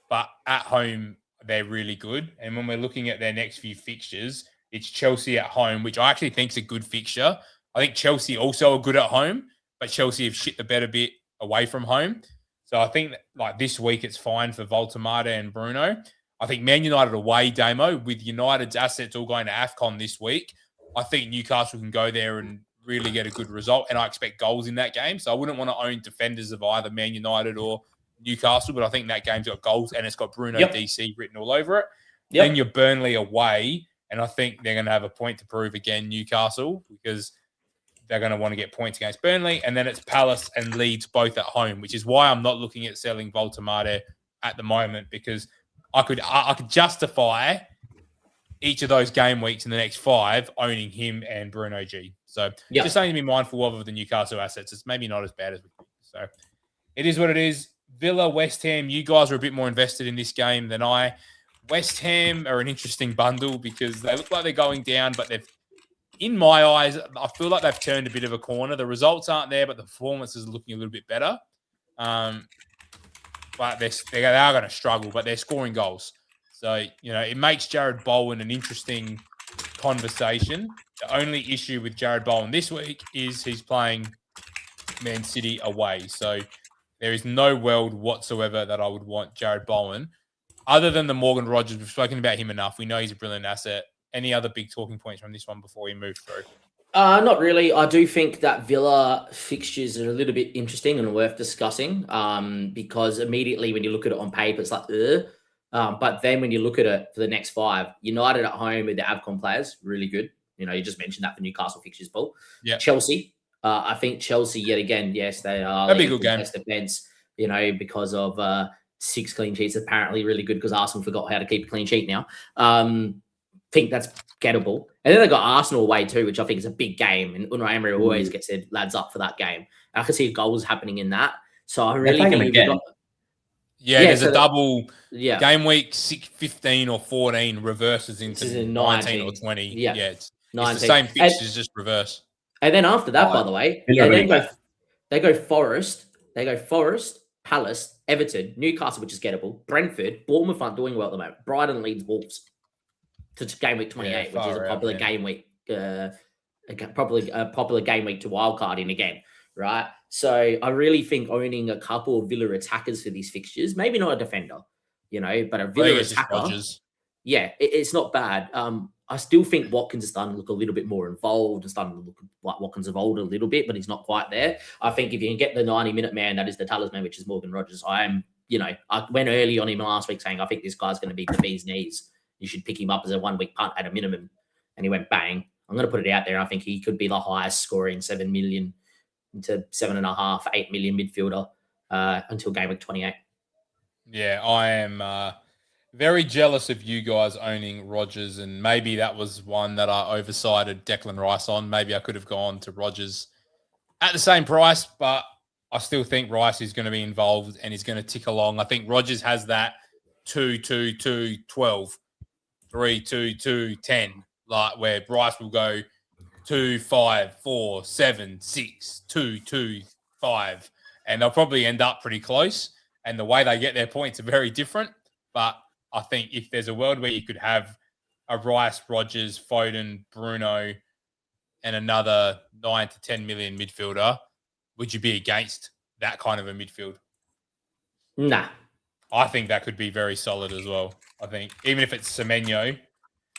But at home, they're really good. And when we're looking at their next few fixtures, it's Chelsea at home, which I actually think is a good fixture. I think Chelsea also are good at home, but Chelsea have shit the bed a bit away from home. So I think that, this week it's fine for Voltemade and Bruno. I think Man United away, Damo, with United's assets all going to AFCON this week, I think Newcastle can go there and really get a good result, and I expect goals in that game. So I wouldn't want to own defenders of either Man United or Newcastle, but I think that game's got goals, and it's got Bruno DC written all over it. Then you're Burnley away, and I think they're going to have a point to prove again, Newcastle, because they're going to want to get points against Burnley. And then it's Palace and Leeds both at home, which is why I'm not looking at selling Voltemade at the moment, because I could justify each of those game weeks in the next 5 owning him and Bruno G. So just something to be mindful of the Newcastle assets. It's maybe not as bad as we think. So it is what it is. Villa, West Ham, you guys are a bit more invested in this game than I. West Ham are an interesting bundle because they look like they're going down, but they've, in my eyes, I feel like they've turned a bit of a corner. The results aren't there, but the performance is looking a little bit better. But they are going to struggle, but they're scoring goals. So, it makes Jared Bowen an interesting conversation. The only issue with Jared Bowen this week is he's playing Man City away. So there is no world whatsoever that I would want Jared Bowen. Other than the Morgan Rogers, we've spoken about him enough. We know he's a brilliant asset. Any other big talking points from this one before we move through? Not really. I do think that Villa fixtures are a little bit interesting and worth discussing because immediately when you look at it on paper, it's like, but then when you look at it for the next 5, United at home with the AFCON players, really good. You just mentioned that for Newcastle fixtures, Paul. Yeah. Chelsea. I think Chelsea, yet again, yes, they are. That'd be a good game. Defense, because of 6 clean sheets, apparently really good because Arsenal forgot how to keep a clean sheet now. Think that's gettable. And then they got Arsenal away too, which I think is a big game. And Unai Emery always gets their lads up for that game. And I can see goals happening in that. So I really think there's a double game week 15 or 14 reverses into 19 or 20. Yeah, it's the same fixtures, just reverse. And then after that, by the way, they go Forest. They go Forest, Palace, Everton, Newcastle, which is gettable, Brentford, Bournemouth aren't doing well at the moment, Brighton, Leeds, Wolves. To game week 28, which is a popular game week, probably a popular game week to wildcard in again, right? So I really think owning a couple of Villa attackers for these fixtures, maybe not a defender, but a Villa attacker. It's not bad. I still think Watkins is starting to look a little bit more involved and starting to look like Watkins of old a little bit, but he's not quite there. I think if you can get the 90-minute man, that is the talisman, which is Morgan Rogers. I went early on him last week saying I think this guy's going to be the bee's knees. You should pick him up as a 1-week punt at a minimum. And he went bang. I'm going to put it out there. I think he could be the highest scoring 7 million to 7.5, 8 million midfielder until game week 28. Yeah, I am very jealous of you guys owning Rodgers. And maybe that was one that I oversighted Declan Rice on. Maybe I could have gone to Rodgers at the same price, but I still think Rice is going to be involved and he's going to tick along. I think Rodgers has that 2-2-2-12. 3-2-2-10, like where Bryce will go 2-5-4-7-6-2-2-5, and they'll probably end up pretty close. And the way they get their points are very different. But I think if there's a world where you could have a Rice, Rodgers, Foden, Bruno, and another 9 to 10 million midfielder, would you be against that kind of a midfield? Nah. I think that could be very solid as well. I think even if it's Semenyo,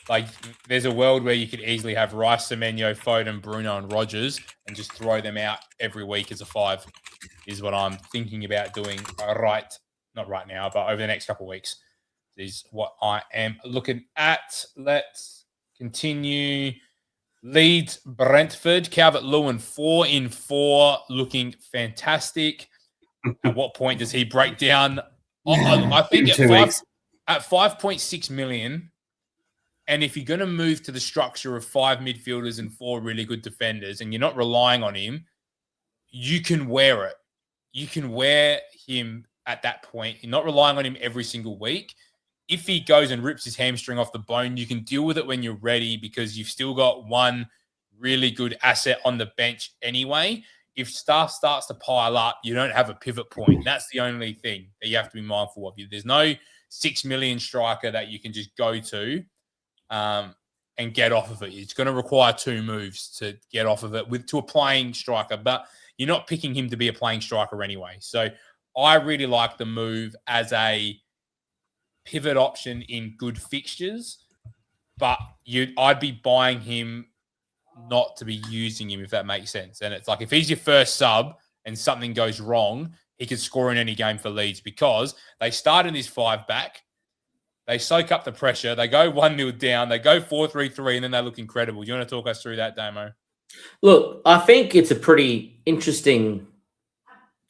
Like, there's a world where you could easily have Rice, Semenyo, Foden, Bruno, and Rodgers and just throw them out every week as a 5 is what I'm thinking about doing not right now, but over the next couple of weeks is what I am looking at. Let's continue. Leeds, Brentford, Calvert-Lewin, 4 in 4, looking fantastic. At what point does he break down? I think at 5.6 million, and if you're going to move to the structure of 5 midfielders and 4 really good defenders, and you're not relying on him, you can wear it. You can wear him at that point. You're not relying on him every single week. If he goes and rips his hamstring off the bone, you can deal with it when you're ready because you've still got one really good asset on the bench anyway. If stuff starts to pile up, you don't have a pivot point. That's the only thing that you have to be mindful of. There's no 6 million striker that you can just go to and get off of it. It's going to require 2 moves to get off of it to a playing striker, but you're not picking him to be a playing striker anyway. So I really like the move as a pivot option in good fixtures, but I'd be buying him not to be using him, if that makes sense. And it's like, if he's your first sub and something goes wrong, he could score in any game for Leeds because they start in this 5 back, they soak up the pressure, they go 1-0 down, they go 4-3-3, and then they look incredible. Do you want to talk us through that, Damo? Look, I think it's a pretty interesting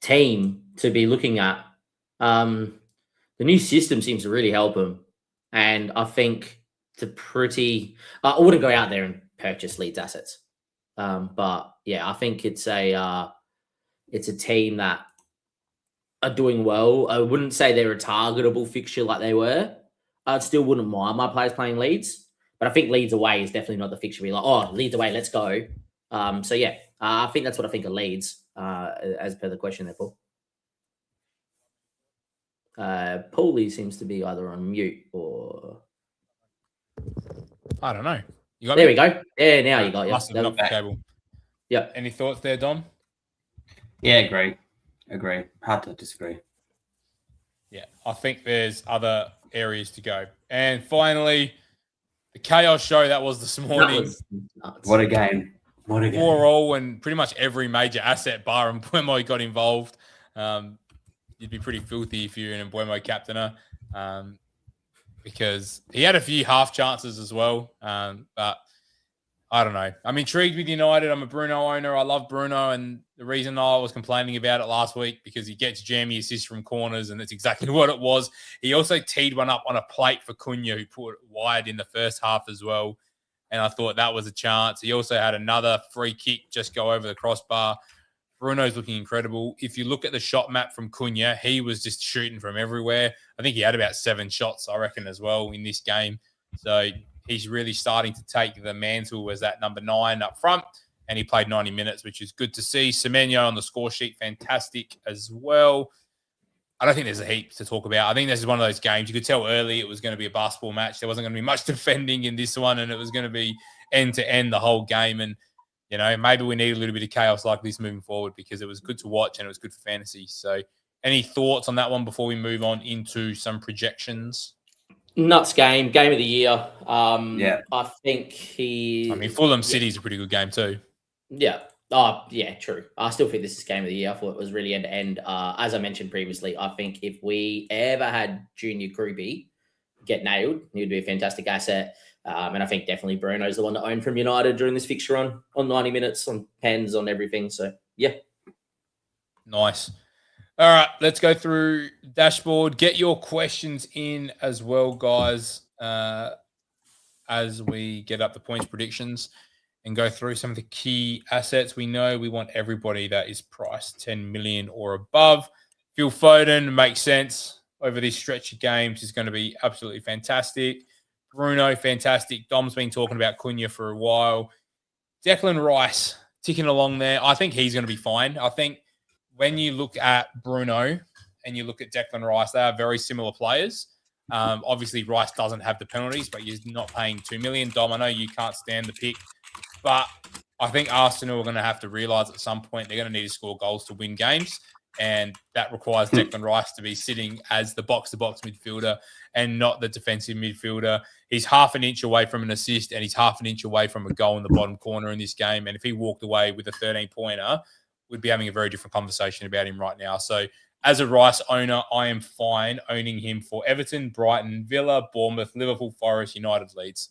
team to be looking at. The new system seems to really help them. And I think it's a pretty... I wouldn't go out there and purchase Leeds assets. But, yeah, I think it's a team that are doing well. I wouldn't say they're a targetable fixture like they were. I still wouldn't mind my players playing Leeds. But I think Leeds away is definitely not the fixture. Be like, oh, Leeds away, let's go. So, yeah, I think that's what I think of Leeds, as per the question there, Paul. Paulie seems to be either on mute or... I don't know. There we go. Yeah, now you got you. Must have knocked the cable. Yeah. Any thoughts there, Dom? Yeah, agree. Hard to disagree. Yeah, I think there's other areas to go. And finally, the chaos show that was this morning. What a game. 4-4, and pretty much every major asset bar and Mbeumo got involved. You'd be pretty filthy if you're an Mbeumo captainer because he had a few half chances as well. But I don't know. I'm intrigued with United. I'm a Bruno owner. I love Bruno. And the reason I was complaining about it last week because he gets jammy assists from corners, and that's exactly what it was. He also teed one up on a plate for Cunha, who put it wide in the first half as well. And I thought that was a chance. He also had another free kick just go over the crossbar. Bruno's looking incredible. If you look at the shot map from Cunha, he was just shooting from everywhere. I think he had about 7 shots, I reckon, as well in this game. So he's really starting to take the mantle as that number 9 up front, and he played 90 minutes, which is good to see. Semenyo on the score sheet, fantastic as well. I don't think there's a heap to talk about. I think this is one of those games. You could tell early it was going to be a basketball match. There wasn't going to be much defending in this one, and it was going to be end-to-end the whole game. And you know, maybe we need a little bit of chaos like this moving forward because it was good to watch and it was good for fantasy. So any thoughts on that one before we move on into some projections? Nuts game of the year. Yeah. I think Fulham City's a pretty good game too. Yeah. Oh, yeah, true. I still think this is game of the year. I thought it was really end-to-end. As I mentioned previously, I think if we ever had Junior Krupi get nailed, he would be a fantastic asset. And I think definitely Bruno's the one to own from United during this fixture on 90 minutes, on pens, on everything. So, yeah. Nice. All right, let's go through dashboard. Get your questions in as well, guys, as we get up the points predictions and go through some of the key assets. We know we want everybody that is priced 10 million or above. Phil Foden makes sense over this stretch of games. Is going to be absolutely fantastic. Bruno, fantastic. Dom's been talking about Cunha for a while. Declan Rice ticking along there. I think he's going to be fine. I think when you look at Bruno and you look at Declan Rice, they are very similar players. Obviously, Rice doesn't have the penalties, but he's not paying 2 million. Dom, I know you can't stand the pick, but I think Arsenal are going to have to realise at some point they're going to need to score goals to win games. And that requires Declan Rice to be sitting as the box-to-box midfielder and not the defensive midfielder. He's half an inch away from an assist and he's half an inch away from a goal in the bottom corner in this game. And if he walked away with a 13-pointer, we'd be having a very different conversation about him right now. So as a Rice owner, I am fine owning him for Everton, Brighton, Villa, Bournemouth, Liverpool, Forest, United, Leeds.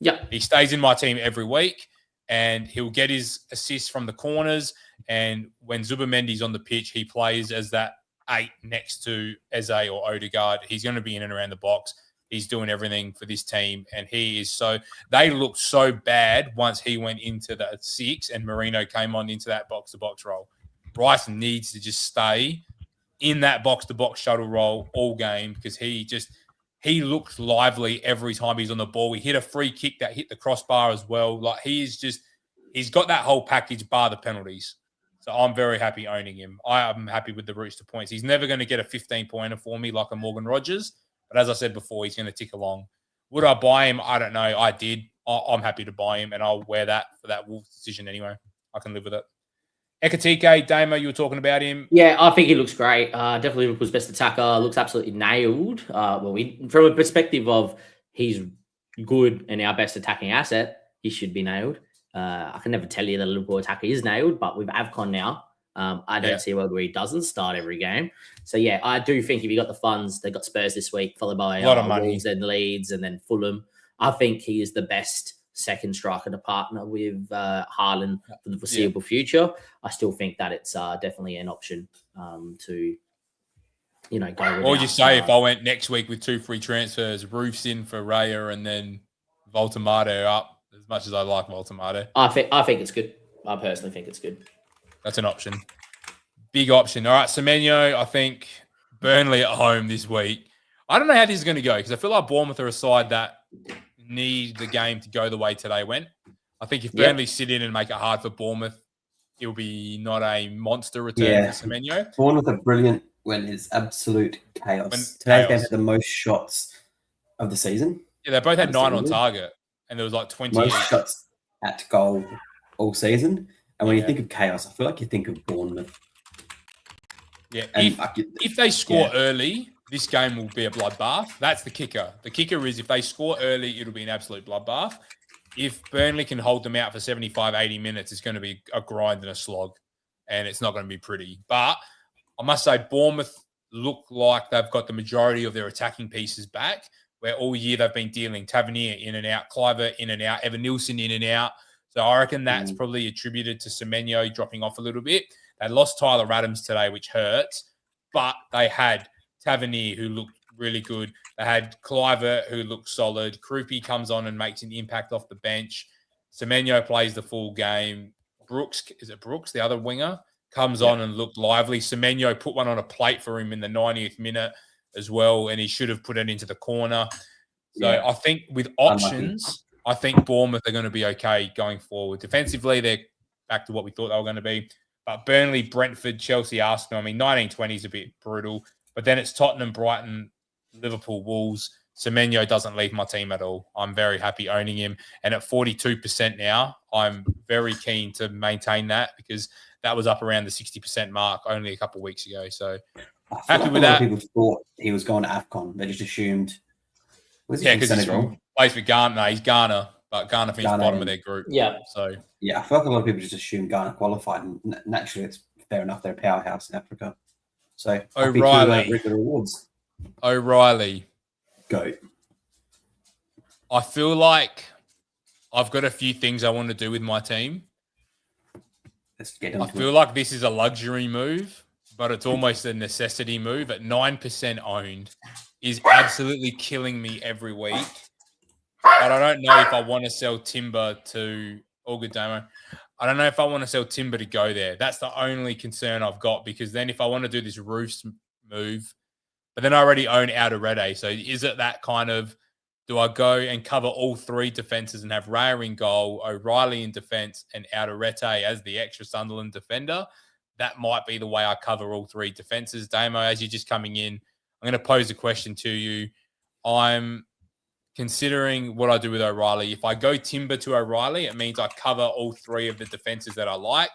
Yep. He stays in my team every week and he'll get his assists from the corners. And when Zubamendi's on the pitch, he plays as that 8 next to Eze or Odegaard. He's going to be in and around the box. He's doing everything for this team. And he is they looked so bad once he went into the 6 and Marino came on into that box-to-box role. Rice needs to just stay in that box-to-box shuttle role all game because he looks lively every time he's on the ball. He hit a free kick that hit the crossbar as well. Like he's got that whole package bar the penalties. So I'm very happy owning him. I am happy with the routes to points. He's never going to get a 15-pointer for me like a Morgan Rogers. But as I said before, he's going to tick along. Would I buy him? I don't know. I did. I'm happy to buy him, and I'll wear that for that Wolves decision anyway. I can live with it. Ekatike, Damo, you were talking about him. Yeah, I think he looks great. Definitely Liverpool's best attacker. Looks absolutely nailed. From a perspective of he's good and our best attacking asset, he should be nailed. I can never tell you that a Liverpool attacker is nailed, but with AVCON now, I don't see where he doesn't start every game. So, yeah, I do think if you got the funds, they got Spurs this week, followed by a lot of money. Wolves and Leeds and then Fulham. I think he is the best second striker to partner with Haaland for the foreseeable future. I still think that it's definitely an option to, go with. What would you say if I went next week with 2 free transfers, Roofs in for Raya and then Voltamato up? As much as I like Voltamato, I think it's good. I personally think it's good. That's an option. Big option. All right, Semenyo, I think Burnley at home this week. I don't know how this is going to go because I feel like Bournemouth are a side that need the game to go the way today went. I think if Burnley sit in and make it hard for Bournemouth, it'll be not a monster return for Semenyo. Bournemouth are brilliant when it's absolute chaos. Today's game had the most shots of the season. Yeah, they both had 9 on target. And there was like 20 most shots at goal all season. And when you think of chaos, I feel like you think of Bournemouth. Yeah, if they score early, this game will be a bloodbath. That's the kicker. The kicker is if they score early, it'll be an absolute bloodbath. If Burnley can hold them out for 75, 80 minutes, it's going to be a grind and a slog. And it's not going to be pretty. But I must say, Bournemouth look like they've got the majority of their attacking pieces back. Where all year they've been dealing Tavernier in and out, Cliver in and out, Evan Nilsson in and out. So I reckon that's probably attributed to Semenyo dropping off a little bit. They lost Tyler Adams today, which hurts, but they had Tavernier who looked really good. They had Cliver who looked solid. Krupi comes on and makes an impact off the bench. Semenyo plays the full game. Brooks, the other winger, comes on and looked lively. Semenyo put one on a plate for him in the 90th minute as well, and he should have put it into the corner. So I think with options, I think Bournemouth are going to be okay going forward. Defensively, they're back to what we thought they were going to be. But Burnley, Brentford, Chelsea, Arsenal, 19-20 is a bit brutal. But then it's Tottenham, Brighton, Liverpool, Wolves. Semenyo doesn't leave my team at all. I'm very happy owning him. And at 42% now, I'm very keen to maintain that because that was up around the 60% mark only a couple of weeks ago. So happy with that. People thought he was going to AFCON. They just assumed. Because he's plays for Ghana. No, he's Ghana, but Ghana finished bottom of their group. Yeah. So I feel like a lot of people just assume Ghana qualified, and naturally, it's fair enough. They're a powerhouse in Africa. So O'Reilly, go. I feel like I've got a few things I want to do with my team. Let's get into I feel like this is a luxury move, but it's almost a necessity move. At 9% owned, is absolutely killing me every week. But I don't know if I want to sell Timber to Damo. I don't know if I want to sell Timber to go there. That's the only concern I've got because then if I want to do this Roofs move, but then I already own Alderete. So is it that kind of, do I go and cover all 3 defenses and have Raya in goal, O'Reilly in defense, and Alderete as the extra Sunderland defender? That might be the way I cover all 3 defenses. Damo, as you're just coming in, I'm going to pose a question to you. I'm considering what I do with O'Reilly. If I go Timber to O'Reilly, it means I cover all 3 of the defenses that I like.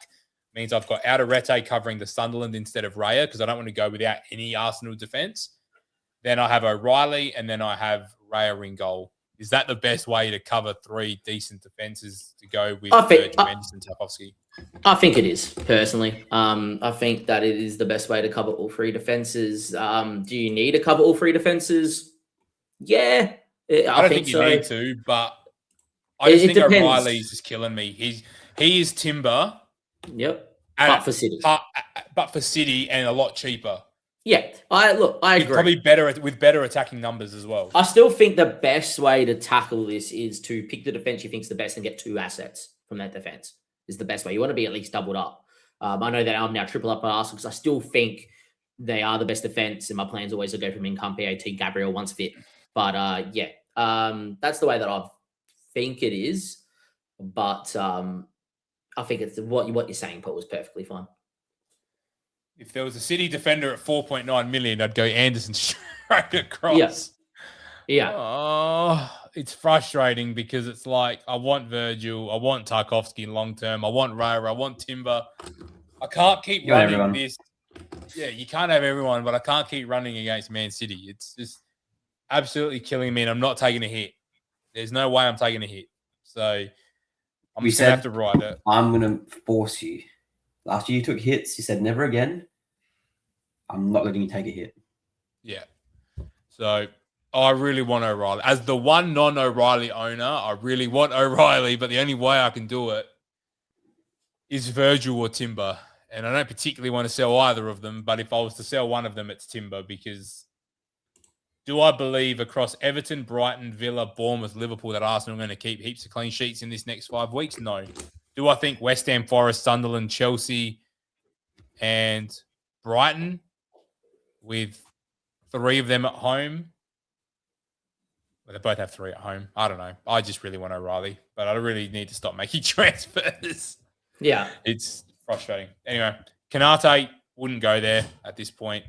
Means I've got Outerete covering the Sunderland instead of Raya because I don't want to go without any Arsenal defence. Then I have O'Reilly, and then I have Raya in goal. Is that the best way to cover 3 decent defences to go with Virgil, Anderson, Tarkowski? I think it is, personally. I think that it is the best way to cover all 3 defences. Do you need to cover all 3 defences? Yeah, I don't think you need to, but I just think O'Reilly's just killing me. He is timber. Yep. But for City. But for City and a lot cheaper. Yeah. I agree. He's probably better with better attacking numbers as well. I still think the best way to tackle this is to pick the defense you think is the best and get 2 assets from that defense. Is the best way. You want to be at least doubled up. I know that I'm now triple up on Arsenal because I still think they are the best defense, and my plan's always to go from Income, Gabriel once fit. But that's the way that I think it is. But I think it's what you're saying, Paul, is perfectly fine. If there was a City defender at 4.9 million, I'd go Anderson straight across. Yeah. Oh, it's frustrating because it's like I want Virgil, I want Tarkowski long term, I want Raya, I want Timber. I can't keep running this. Yeah, you can't have everyone, but I can't keep running against Man City. It's just absolutely killing me, and I'm not taking a hit. There's no way I'm taking a hit. So I'm just going to have to ride it. I'm going to force you. Last year you took hits. You said never again. I'm not letting you take a hit. Yeah. So I really want O'Reilly. As the one non-O'Reilly owner, I really want O'Reilly, but the only way I can do it is Virgil or Timber. And I don't particularly want to sell either of them, but if I was to sell one of them, it's Timber because do I believe across Everton, Brighton, Villa, Bournemouth, Liverpool that Arsenal are going to keep heaps of clean sheets in this next 5 weeks? No. Do I think West Ham, Forest, Sunderland, Chelsea, and Brighton with 3 of them at home? Well, they both have 3 at home. I don't know. I just really want O'Reilly, but I really need to stop making transfers. Yeah. It's frustrating. Anyway, Kanate wouldn't go there at this point.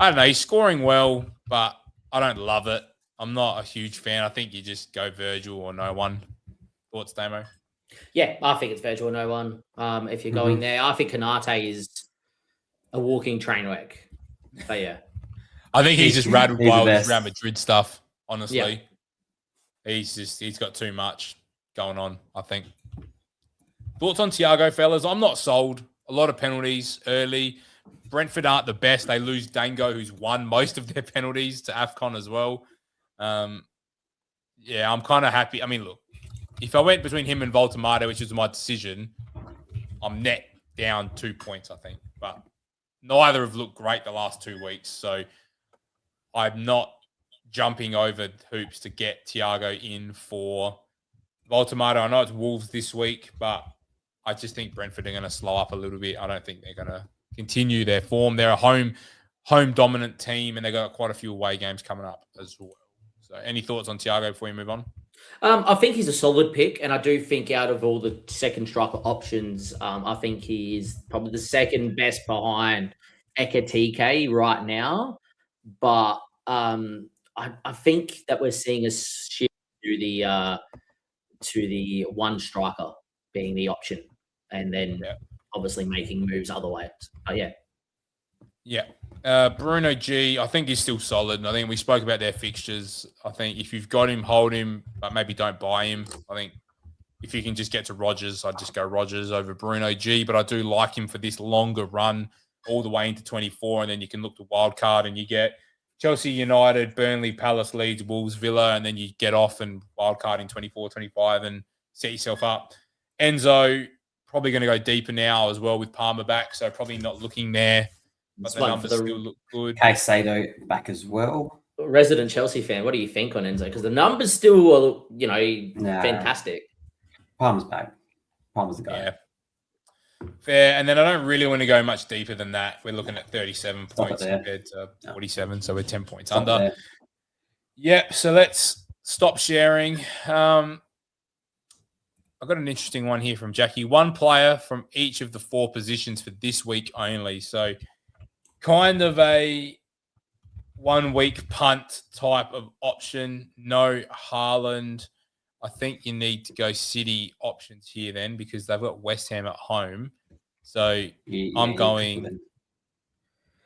I don't know. He's scoring well, but I don't love it. I'm not a huge fan. I think you just go Virgil or no one. Thoughts, Damo? Yeah, I think it's Virgil or no one. If you're going there, I think Kanate is a walking train wreck. But yeah. I think he's just rattled by all this Real Madrid stuff, honestly. Yeah. He's got too much going on, I think. Thoughts on Thiago, fellas? I'm not sold. A lot of penalties early. Brentford aren't the best. They lose Dango, who's won most of their penalties to AFCON as well. Yeah, I'm kind of happy. I mean, look, if I went between him and Voltamato, which was my decision, I'm net down 2 points, I think. But neither have looked great the last 2 weeks. So I'm not jumping over hoops to get Thiago in for Voltamato. I know it's Wolves this week, but I just think Brentford are going to slow up a little bit. I don't think they're going to continue their form. They're a home dominant team, and they've got quite a few away games coming up as well. So any thoughts on Thiago before we move on? I think he's a solid pick, and I do think out of all the second striker options, I think he is probably the second best behind Ekitike right now. But I think that we're seeing a shift to the one striker being the option, and then obviously making moves other ways. Bruno G, I think he's still solid. And I think we spoke about their fixtures. I think if you've got him, hold him, but maybe don't buy him. I think if you can just get to Rodgers, I'd just go Rodgers over Bruno G. But I do like him for this longer run all the way into 24. And then you can look to wildcard and you get Chelsea, United, Burnley, Palace, Leeds, Wolves, Villa. And then you get off and wildcard in 24, 25 and set yourself up. Enzo, probably going to go deeper now as well with Palmer back. So probably not looking there. But the numbers still look good. Caicedo back as well. Resident Chelsea fan, what do you think on Enzo? Because the numbers still are, fantastic. Palmer's back. Palmer's the guy. Yeah. Fair. And then I don't really want to go much deeper than that. We're looking at 37 points compared to 47. So we're 10 points under. There. Yeah. So let's stop sharing. I've got an interesting one here from Jackie. 1 player from each of the 4 positions for this week only. So kind of a 1 week punt type of option. No Haaland. I think you need to go City options here then because they've got West Ham at home. So I'm going.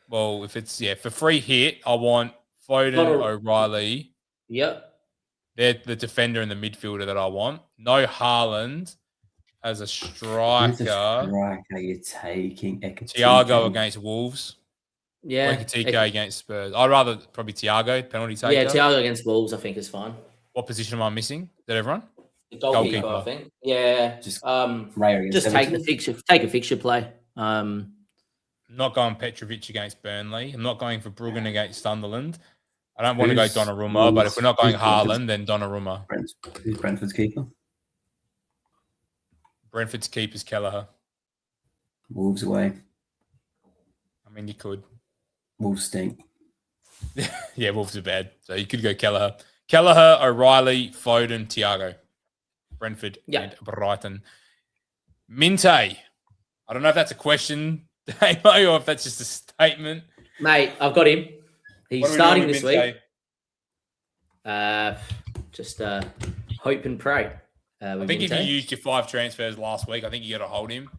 Well, if it's for free hit, I want Foden, O'Reilly. Yep. They're the defender and the midfielder that I want. No Haaland as a striker. Who's the striker you're taking? Thiago against Wolves. Yeah. Ekitike against Spurs. I'd rather probably Thiago, penalty taker. Yeah, Thiago against Wolves, I think is fine. What position am I missing? Is that everyone? The goalkeeper, I think. Yeah. Just take the fixture. Take a fixture play. I'm not going Petrovic against Burnley. I'm not going for Bruggen against Sunderland. I don't want to go Donnarumma, but if we're not going Haaland, then Donnarumma. Who's Brentford's keeper? Brentford's keeper's Kelleher. Wolves away. I mean, you could. Wolves stink. Yeah, Wolves are bad. So you could go Kelleher. Kelleher, O'Reilly, Foden, Thiago. Brentford and Brighton. Minte. I don't know if that's a question, Damo, or if that's just a statement. Mate, I've got him. He's starting this week. Just hope and pray. I think if you used your 5 transfers last week, I think you got to hold him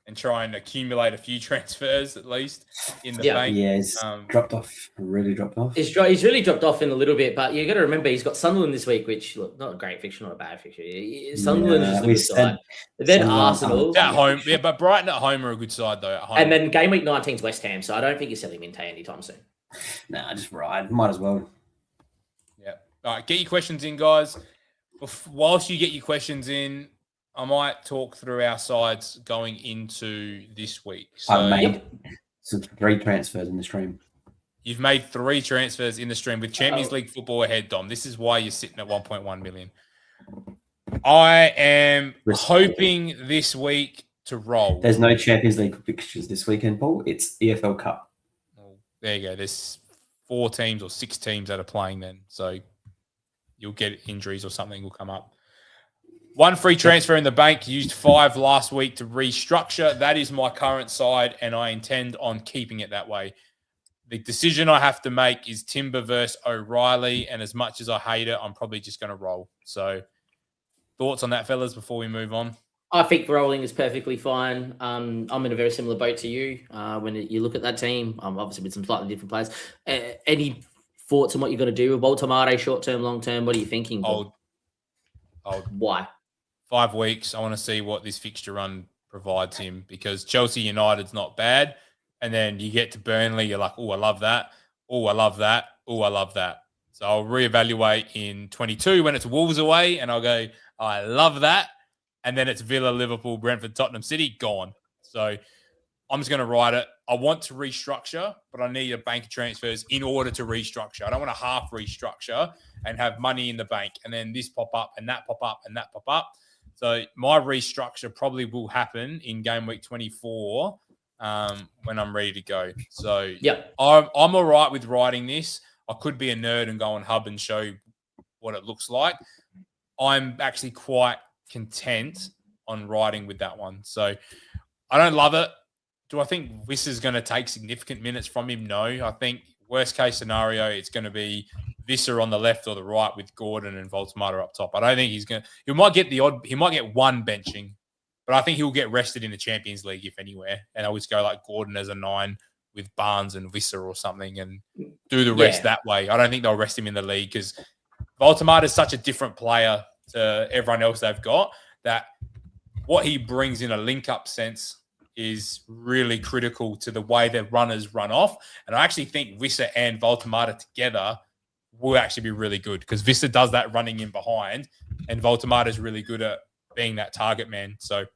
and try and accumulate a few transfers at least in the bank. Yeah, he's dropped off. Really dropped off. He's really dropped off in a little bit, but you got to remember he's got Sunderland this week, which look not a great fixture, not a bad fixture. Sunderland is a good side. Then Arsenal at home, but Brighton at home are a good side though. At home. And then game week 19 is West Ham, so I don't think you're selling Minte anytime soon. Nah, just ride. Might as well. Yeah. All right, get your questions in, guys. Whilst you get your questions in, I might talk through our sides going into this week. So I've made 3 transfers in the stream. You've made 3 transfers in the stream with Champions League football ahead, Dom. This is why you're sitting at 1.1 million. I am hoping this week to roll. There's no Champions League fixtures this weekend, Paul. It's EFL Cup. Well, there you go. There's 4 teams or 6 teams that are playing then. So you'll get injuries or something will come up. 1 free transfer in the bank. Used 5 last week to restructure. That is my current side, and I intend on keeping it that way. The decision I have to make is Timber versus O'Reilly, and as much as I hate it, I'm probably just going to roll. So thoughts on that, fellas, before we move on? I think rolling is perfectly fine. I'm in a very similar boat to you. When you look at that team, obviously with some slightly different players. Any thoughts on what you're going to do with Baltimore, short-term, long-term? What are you thinking? Why? 5 weeks. I want to see what this fixture run provides him because Chelsea United's not bad. And then you get to Burnley, you're like, oh, I love that. Oh, I love that. Oh, I love that. So I'll reevaluate in 22 when it's Wolves away, and I'll go, I love that. And then it's Villa, Liverpool, Brentford, Tottenham City, gone. So I'm just going to ride it. I want to restructure, but I need a bank of transfers in order to restructure. I don't want a half restructure and have money in the bank and then this pop up and that pop up and that pop up. So my restructure probably will happen in game week 24 when I'm ready to go. So I'm all right with riding this. I could be a nerd and go on Hub and show what it looks like. I'm actually quite content on riding with that one. So I don't love it. Do I think Wiss is going to take significant minutes from him? No. I think worst case scenario, it's going to be Visser on the left or the right with Gordon and Voltemata up top. I don't think he's going to. He might get one benching, but I think he'll get rested in the Champions League if anywhere. And I'll just go like Gordon as a 9 with Barnes and Visser or something and do the rest that way. I don't think they'll rest him in the league because Voltemata is such a different player to everyone else they've got that what he brings in a link-up sense is really critical to the way their runners run off. And I actually think Visser and Voltemata together will actually be really good because Visser does that running in behind and Voltemata is really good at being that target man. So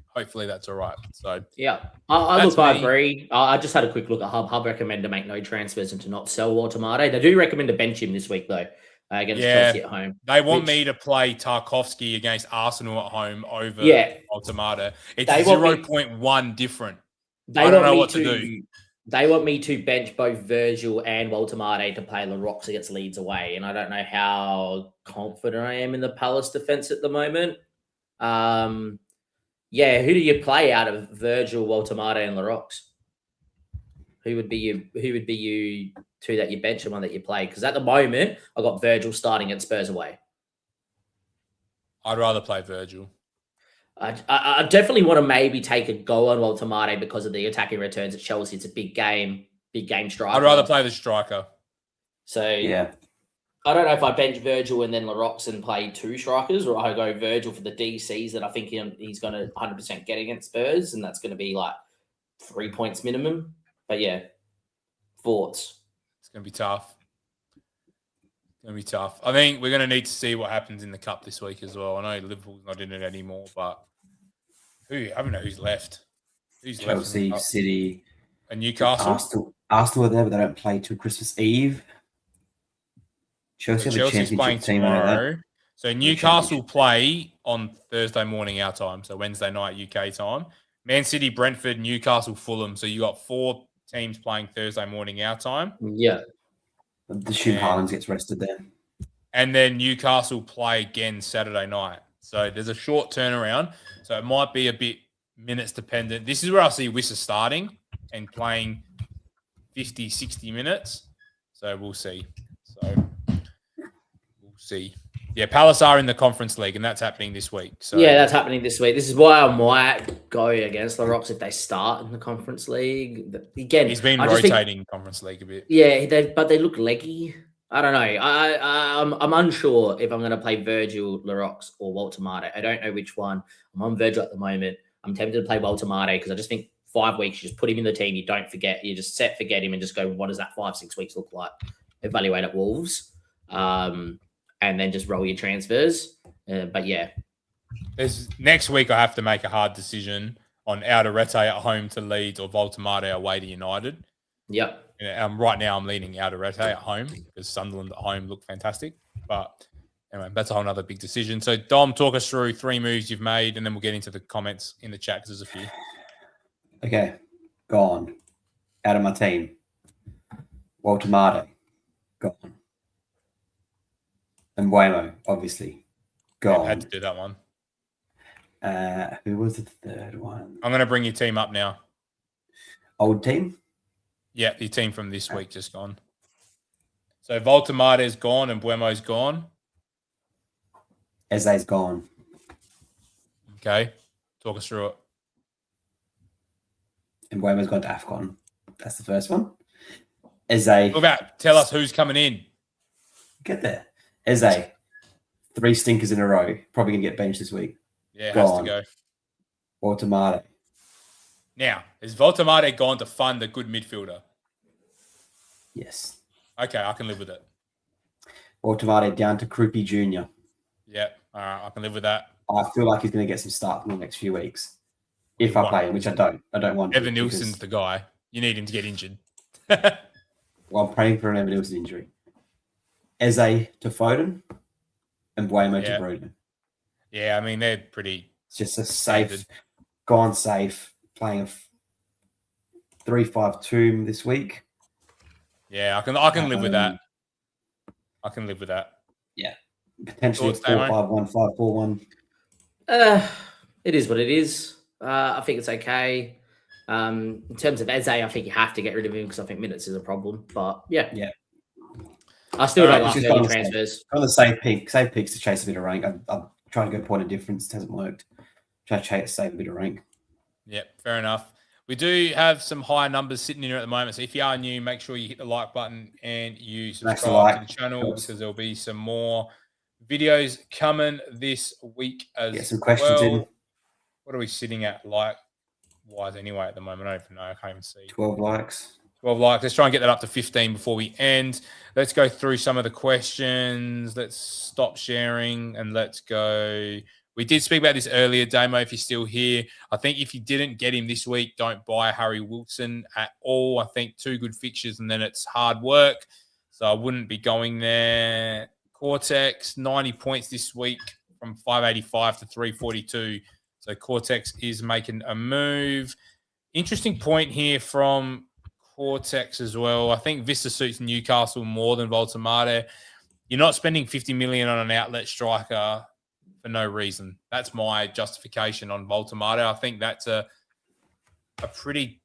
hopefully that's all right. So I agree. I just had a quick look at Hub. Hub recommend to make no transfers and to not sell Voltemata. They do recommend to bench him this week though. Against Chelsea at home. They want me to play Tarkovsky against Arsenal at home over Voltemata. It's 0.1 different. I don't know what to do. They want me to bench both Virgil and Voltemata to play Lerox against Leeds away. And I don't know how confident I am in the Palace defense at the moment. Who do you play out of Virgil, Voltemata, and Lerox? Who would be you two that you bench and one that you play? Because at the moment, I got Virgil starting at Spurs away. I'd rather play Virgil. I definitely want to maybe take a go on Walter because of the attacking returns at Chelsea. It's a big game striker. I'd rather play the striker. So Yeah. I don't know if I bench Virgil and then Larox and play 2 strikers, or I go Virgil for the DCs that I think he's going to 100% get against Spurs, and that's going to be like 3 points minimum. But yeah, thoughts? It's going to be tough. I think we're going to need to see what happens in the Cup this week as well. I know Liverpool's not in it anymore, but I don't know who's left. Chelsea, City, and Newcastle. Arsenal are there, but they don't play till Christmas Eve. Chelsea have a championship team tomorrow. So Newcastle play on Thursday morning our time, so Wednesday night UK time. Man City, Brentford, Newcastle, Fulham. So you got 4 teams playing Thursday morning our time. Yeah. The Shim Haaland gets rested there. And then Newcastle play again Saturday night. So there's a short turnaround. So it might be a bit minutes dependent. This is where I see Wissa starting and playing 50, 60 minutes. So we'll see. Yeah, Palace are in the Conference League, and that's happening this week. So yeah, that's happening this week. This is why I might go against the Rocks if they start in the Conference League. Again, he's been rotating Conference League a bit. Yeah, but they look leggy. I don't know. I'm unsure if I'm going to play Virgil, Larox, or Walter Marte. I don't know which one. I'm on Virgil at the moment. I'm tempted to play Walter Marte because I just think 5 weeks, you just put him in the team. You don't forget. You just forget him and just go, what does that 5-6 weeks look like? Evaluate at Wolves. And then just roll your transfers. But yeah. Next week, I have to make a hard decision on Alderete at home to Leeds or Walter Marte away to United. Yep. Right now, I'm leaning Alderete at home because Sunderland at home look fantastic. But anyway, that's a whole other big decision. So, Dom, talk us through 3 moves you've made, and then we'll get into the comments in the chat because there's a few. Okay. Gone. Out of my team. Walter Marte. Gone. And Waymo, obviously, gone. I had to do that one. Who was the third one? I'm going to bring your team up now. Old team? Yeah, the team from this week just gone. So Walter Marte's gone and Buemo's gone. Eze's gone. Okay. Talk us through it. And Buemo's gone to AFCON. That's the first one. Eze. Tell us who's coming in. Get there. Eze, 3 stinkers in a row. Probably going to get benched this week. Yeah, it has to go. Walter Marte. Now, is Walter Marte gone to fund a good midfielder? Yes. Okay, I can live with it. Walter Marte down to Krupi Jr. Yeah, all right, I can live with that. I feel like he's going to get some starts in the next few weeks. If I play him, which I don't. I don't want Evan Nilsson's the guy. You need him to get injured. Well, I'm praying for an Evan Nilsson injury. Eze to Foden and Buemo to Bruno. Yeah, I mean, they're pretty... It's just a safe, gone safe, playing a 3-5-2 this week. Yeah, I can live with that. I can live with that. Yeah. Potentially 4-5-1, 5-4-1. It is what it is. I think it's okay. In terms of Eze, I think you have to get rid of him because I think minutes is a problem. But yeah. I still don't like early transfers. On the safe picks to chase a bit of rank. I'm trying to go point of difference. It hasn't worked. Try to save a bit of rank. Yep, fair enough. We do have some high numbers sitting in here at the moment. So if you are new, make sure you hit the like button and you subscribe to the channel because there'll be some more videos coming this week as Get some questions in. What are we sitting at like-wise anyway at the moment? I don't even know. I can't even see. 12 likes. 12 likes. Let's try and get that up to 15 before we end. Let's go through some of the questions. Let's stop sharing and let's go. We did speak about this earlier, Damo, if you're still here. I think if you didn't get him this week, don't buy Harry Wilson at all. I think 2 good fixtures and then it's hard work. So I wouldn't be going there. Cortex, 90 points this week from 585 to 342. So Cortex is making a move. Interesting point here from Cortex as well. I think Vista suits Newcastle more than Walter Marte. You're not spending 50 million on an outlet striker for no reason. That's my justification on Walter Marte. I think that's a pretty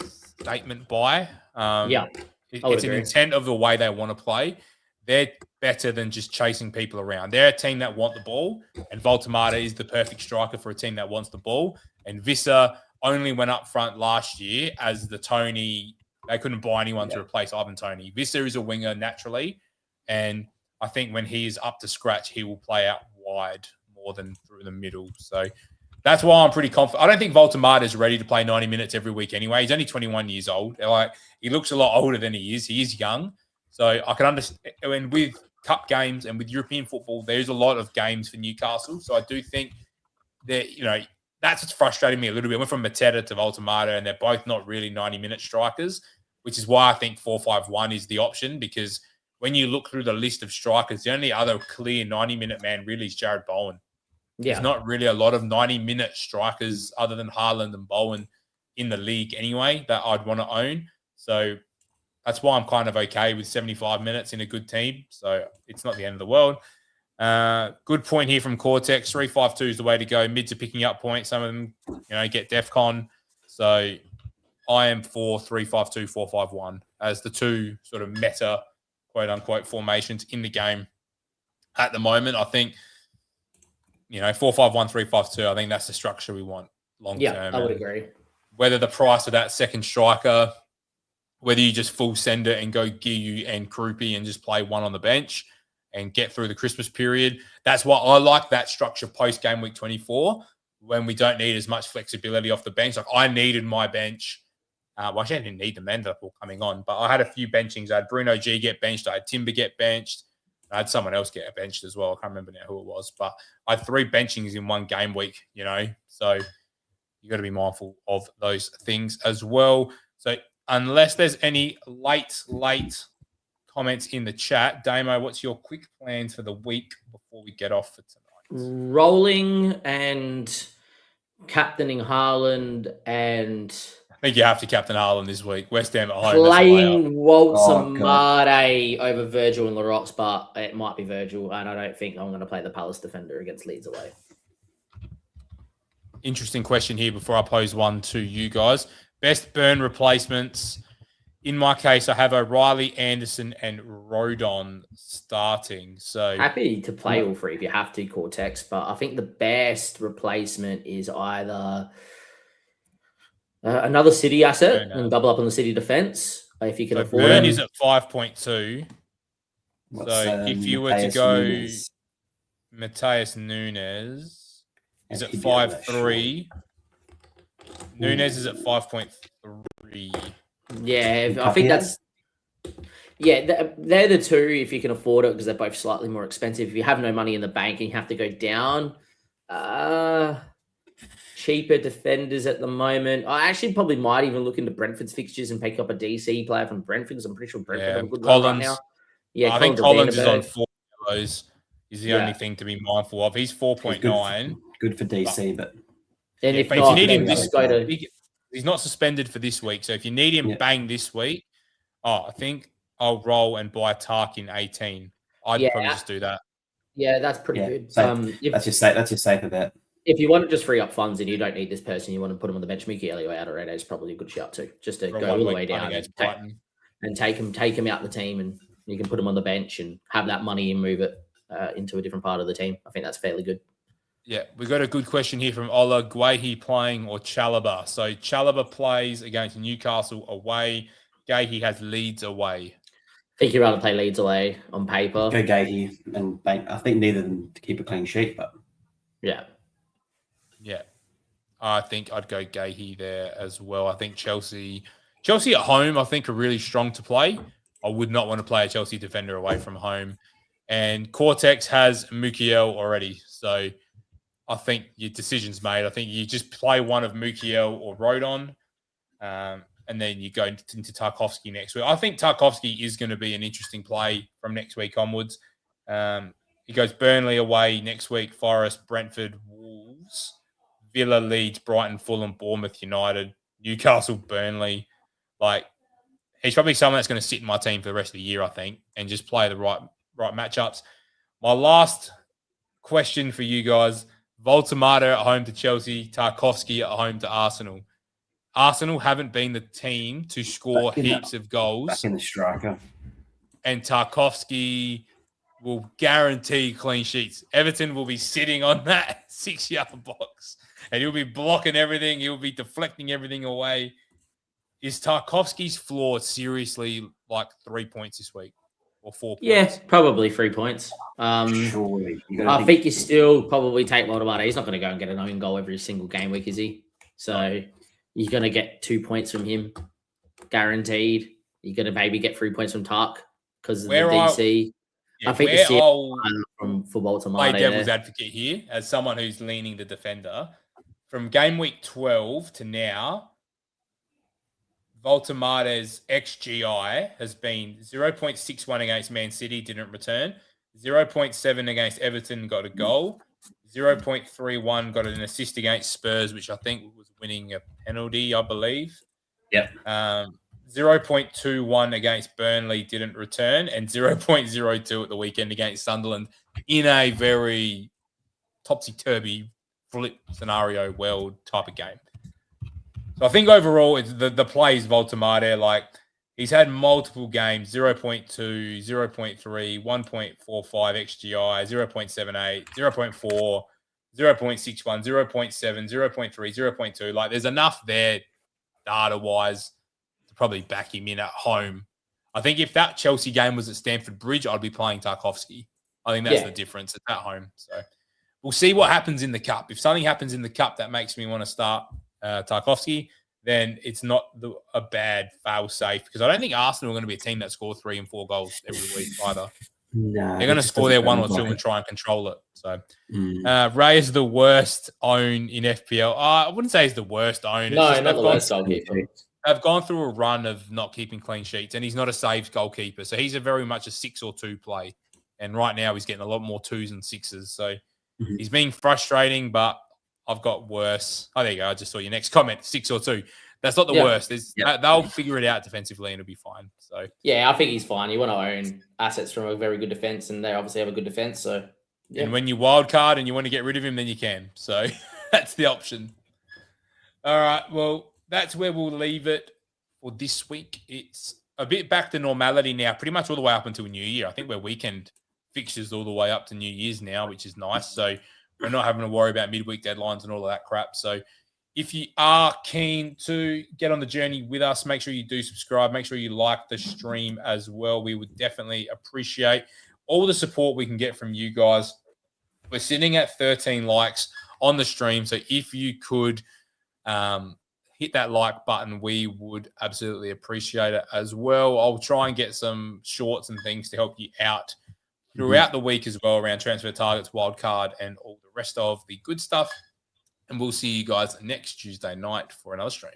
statement buy. Yeah, it's an intent of the way they want to play. they're better than just chasing people around. They're a team that want the ball, and Voltemata is the perfect striker for a team that wants the ball. And Visser only went up front last year as the Tony. They couldn't buy anyone to replace Ivan Tony. Visser is a winger naturally, and I think when he is up to scratch, he will play out wide more than through the middle. So that's why I'm pretty confident. I don't think Voltemata is ready to play 90 minutes every week anyway. He's only 21 years old. Like, he looks a lot older than he is. He is young. So I can understand. And with cup games and with European football, there's a lot of games for Newcastle. So I do think that, that's what's frustrating me a little bit. I went from Mateta to Voltemata, and they're both not really 90-minute strikers, which is why I think 4-5-1 is the option, because when you look through the list of strikers, the only other clear 90-minute man really is Jared Bowen. Yeah. There's not really a lot of 90-minute strikers other than Haaland and Bowen in the league anyway that I'd want to own. So that's why I'm kind of okay with 75 minutes in a good team. So it's not the end of the world. Good point here from Cortex. 3-5-2 is the way to go. Mids are picking up points. Some of them, get DEFCON. So I am for 3-5-2, 4-5-1 as the two sort of meta, quote unquote, formations in the game at the moment. I think, 4-5-1, 3-5-2. I think that's the structure we want long term. Yeah, I would agree. Whether the price of that second striker, whether you just full send it and go Giyu and Krupi and just play one on the bench and get through the Christmas period. That's why I like that structure post game week 24 when we don't need as much flexibility off the bench. Like, I needed my bench. Actually, I didn't need them then, all coming on, but I had a few benchings. I had Bruno G get benched. I had Timber get benched. I had someone else get benched as well. I can't remember now who it was, but I had 3 benchings in one game week, so you got to be mindful of those things as well. So unless there's any late comments in the chat, Damo, what's your quick plans for the week before we get off for tonight? Rolling and captaining Haaland, and I think you have to captain Haaland this week. West Ham at home. Playing Waltz and Made over Virgil and Larox, but it might be Virgil, and I don't think I'm going to play the Palace defender against Leeds away. Interesting question here before I pose one to you guys. Best burn replacements. In my case, I have O'Reilly, Anderson, and Rodon starting. So happy to play all 3 if you have to, Cortex. But I think the best replacement is either another City asset and double up on the City defense if you can afford it. Burn is at 5.2. So if you were to go Mateus Nunes is at 5.3. Nunes is at 5.3. Yeah, I think that's... Yeah, they're the two if you can afford it, because they're both slightly more expensive. If you have no money in the bank and you have to go down, cheaper defenders at the moment. I actually probably might even look into Brentford's fixtures and pick up a DC player from Brentford, because I'm pretty sure Brentford have a good run right now. Yeah, I think Collins is on 4 of those. Is the only thing to be mindful of. He's 4.9. Good for DC, but if you need him this week, he's not suspended for this week. So if you need him bang this week, I think I'll roll and buy Tark in 18. I'd probably just do that. Yeah, that's pretty good. That's your safer bet. If you want to just free up funds and you don't need this person, you want to put him on the bench, Mickey Elliott out of Red is probably a good shout too. Just to go all the way down and take him out the team, and you can put him on the bench and have that money and move it into a different part of the team. I think that's fairly good. Yeah, we got a good question here from Ola. Guehi playing or Chalobah? So Chalobah plays against Newcastle away. Guehi has Leeds away. I think you'd rather play Leeds away on paper. Go Guehi and bank. I think neither of them to keep a clean sheet, but yeah. I think I'd go Guehi there as well. I think Chelsea at home, I think, are really strong to play. I would not want to play a Chelsea defender away from home. And Cortex has Mukiel already. So I think your decision's made. I think you just play one of Mukiel or Rodon, and then you go into Tarkovsky next week. I think Tarkovsky is going to be an interesting play from next week onwards. He goes Burnley away next week, Forest, Brentford, Wolves, Villa, Leeds, Brighton, Fulham, Bournemouth, United, Newcastle, Burnley. Like, he's probably someone that's going to sit in my team for the rest of the year, I think, and just play the right matchups. My last question for you guys: Voltemata at home to Chelsea, Tarkovsky at home to Arsenal. Arsenal haven't been the team to score heaps of goals. Back in the striker. and Tarkowski will guarantee clean sheets. Everton will be sitting on that 6-yard box and he'll be blocking everything. He'll be deflecting everything away. Is Tarkowski's floor seriously like 3 points this week or 4 points? Yeah, probably 3 points. Surely. I think you still probably take Waldemar. He's not going to go and get an own goal every single game week, is he? So you're going to get 2 points from him, guaranteed. You're going to maybe get 3 points from Tark because of the DC. I think for Baltimore. Play devil's advocate here as someone who's leaning the defender. From game week 12 to now, Voltemade's XGI has been 0.61 against Man City, didn't return. 0.7 against Everton, got a goal. 0.31 got an assist against Spurs, which I think was winning a penalty, I believe. Yep. 0.21 against Burnley, didn't return. And 0.02 at the weekend against Sunderland in a very topsy-turvy flip scenario world type of game. So I think overall, it's the plays Voltemade, like he's had multiple games, 0.2, 0.3, 1.45 XGI, 0.78, 0.4, 0.61, 0.7, 0.3, 0.2. Like there's enough there data-wise to probably back him in at home. I think if that Chelsea game was at Stamford Bridge, I'd be playing Tarkowski. I think that's the difference. It's at home. So we'll see what happens in the Cup. If something happens in the Cup that makes me want to start Tarkowski, then it's not a bad fail safe because I don't think Arsenal are going to be a team that score 3 and 4 goals every week either. No, they're going to score their 1 or 2 and try and control it. So Ray is the worst own in FPL. I wouldn't say he's the worst own. No, not the worst goalkeeper. They've gone through a run of not keeping clean sheets, and he's not a saved goalkeeper. So he's a very much a 6 or 2 play. And right now he's getting a lot more 2s and 6s. So he's being frustrating, but I've got worse. Oh, there you go. I just saw your next comment, 6 or 2. That's not the worst. They'll figure it out defensively and it'll be fine. So yeah, I think he's fine. You want to own assets from a very good defense, and they obviously have a good defense. So and when you wild card and you want to get rid of him, then you can. So that's the option. All right. Well, that's where we'll leave it for this week. It's a bit back to normality now, pretty much all the way up until New Year. I think we're weekend fixtures all the way up to New Year's now, which is nice. So we're not having to worry about midweek deadlines and all of that crap. So if you are keen to get on the journey with us, make sure you do subscribe. Make sure you like the stream as well. We would definitely appreciate all the support we can get from you guys. We're sitting at 13 likes on the stream. So if you could hit that like button, we would absolutely appreciate it as well. I'll try and get some shorts and things to help you out throughout the week as well around transfer targets, wildcard, and all the rest of the good stuff. And we'll see you guys next Tuesday night for another stream.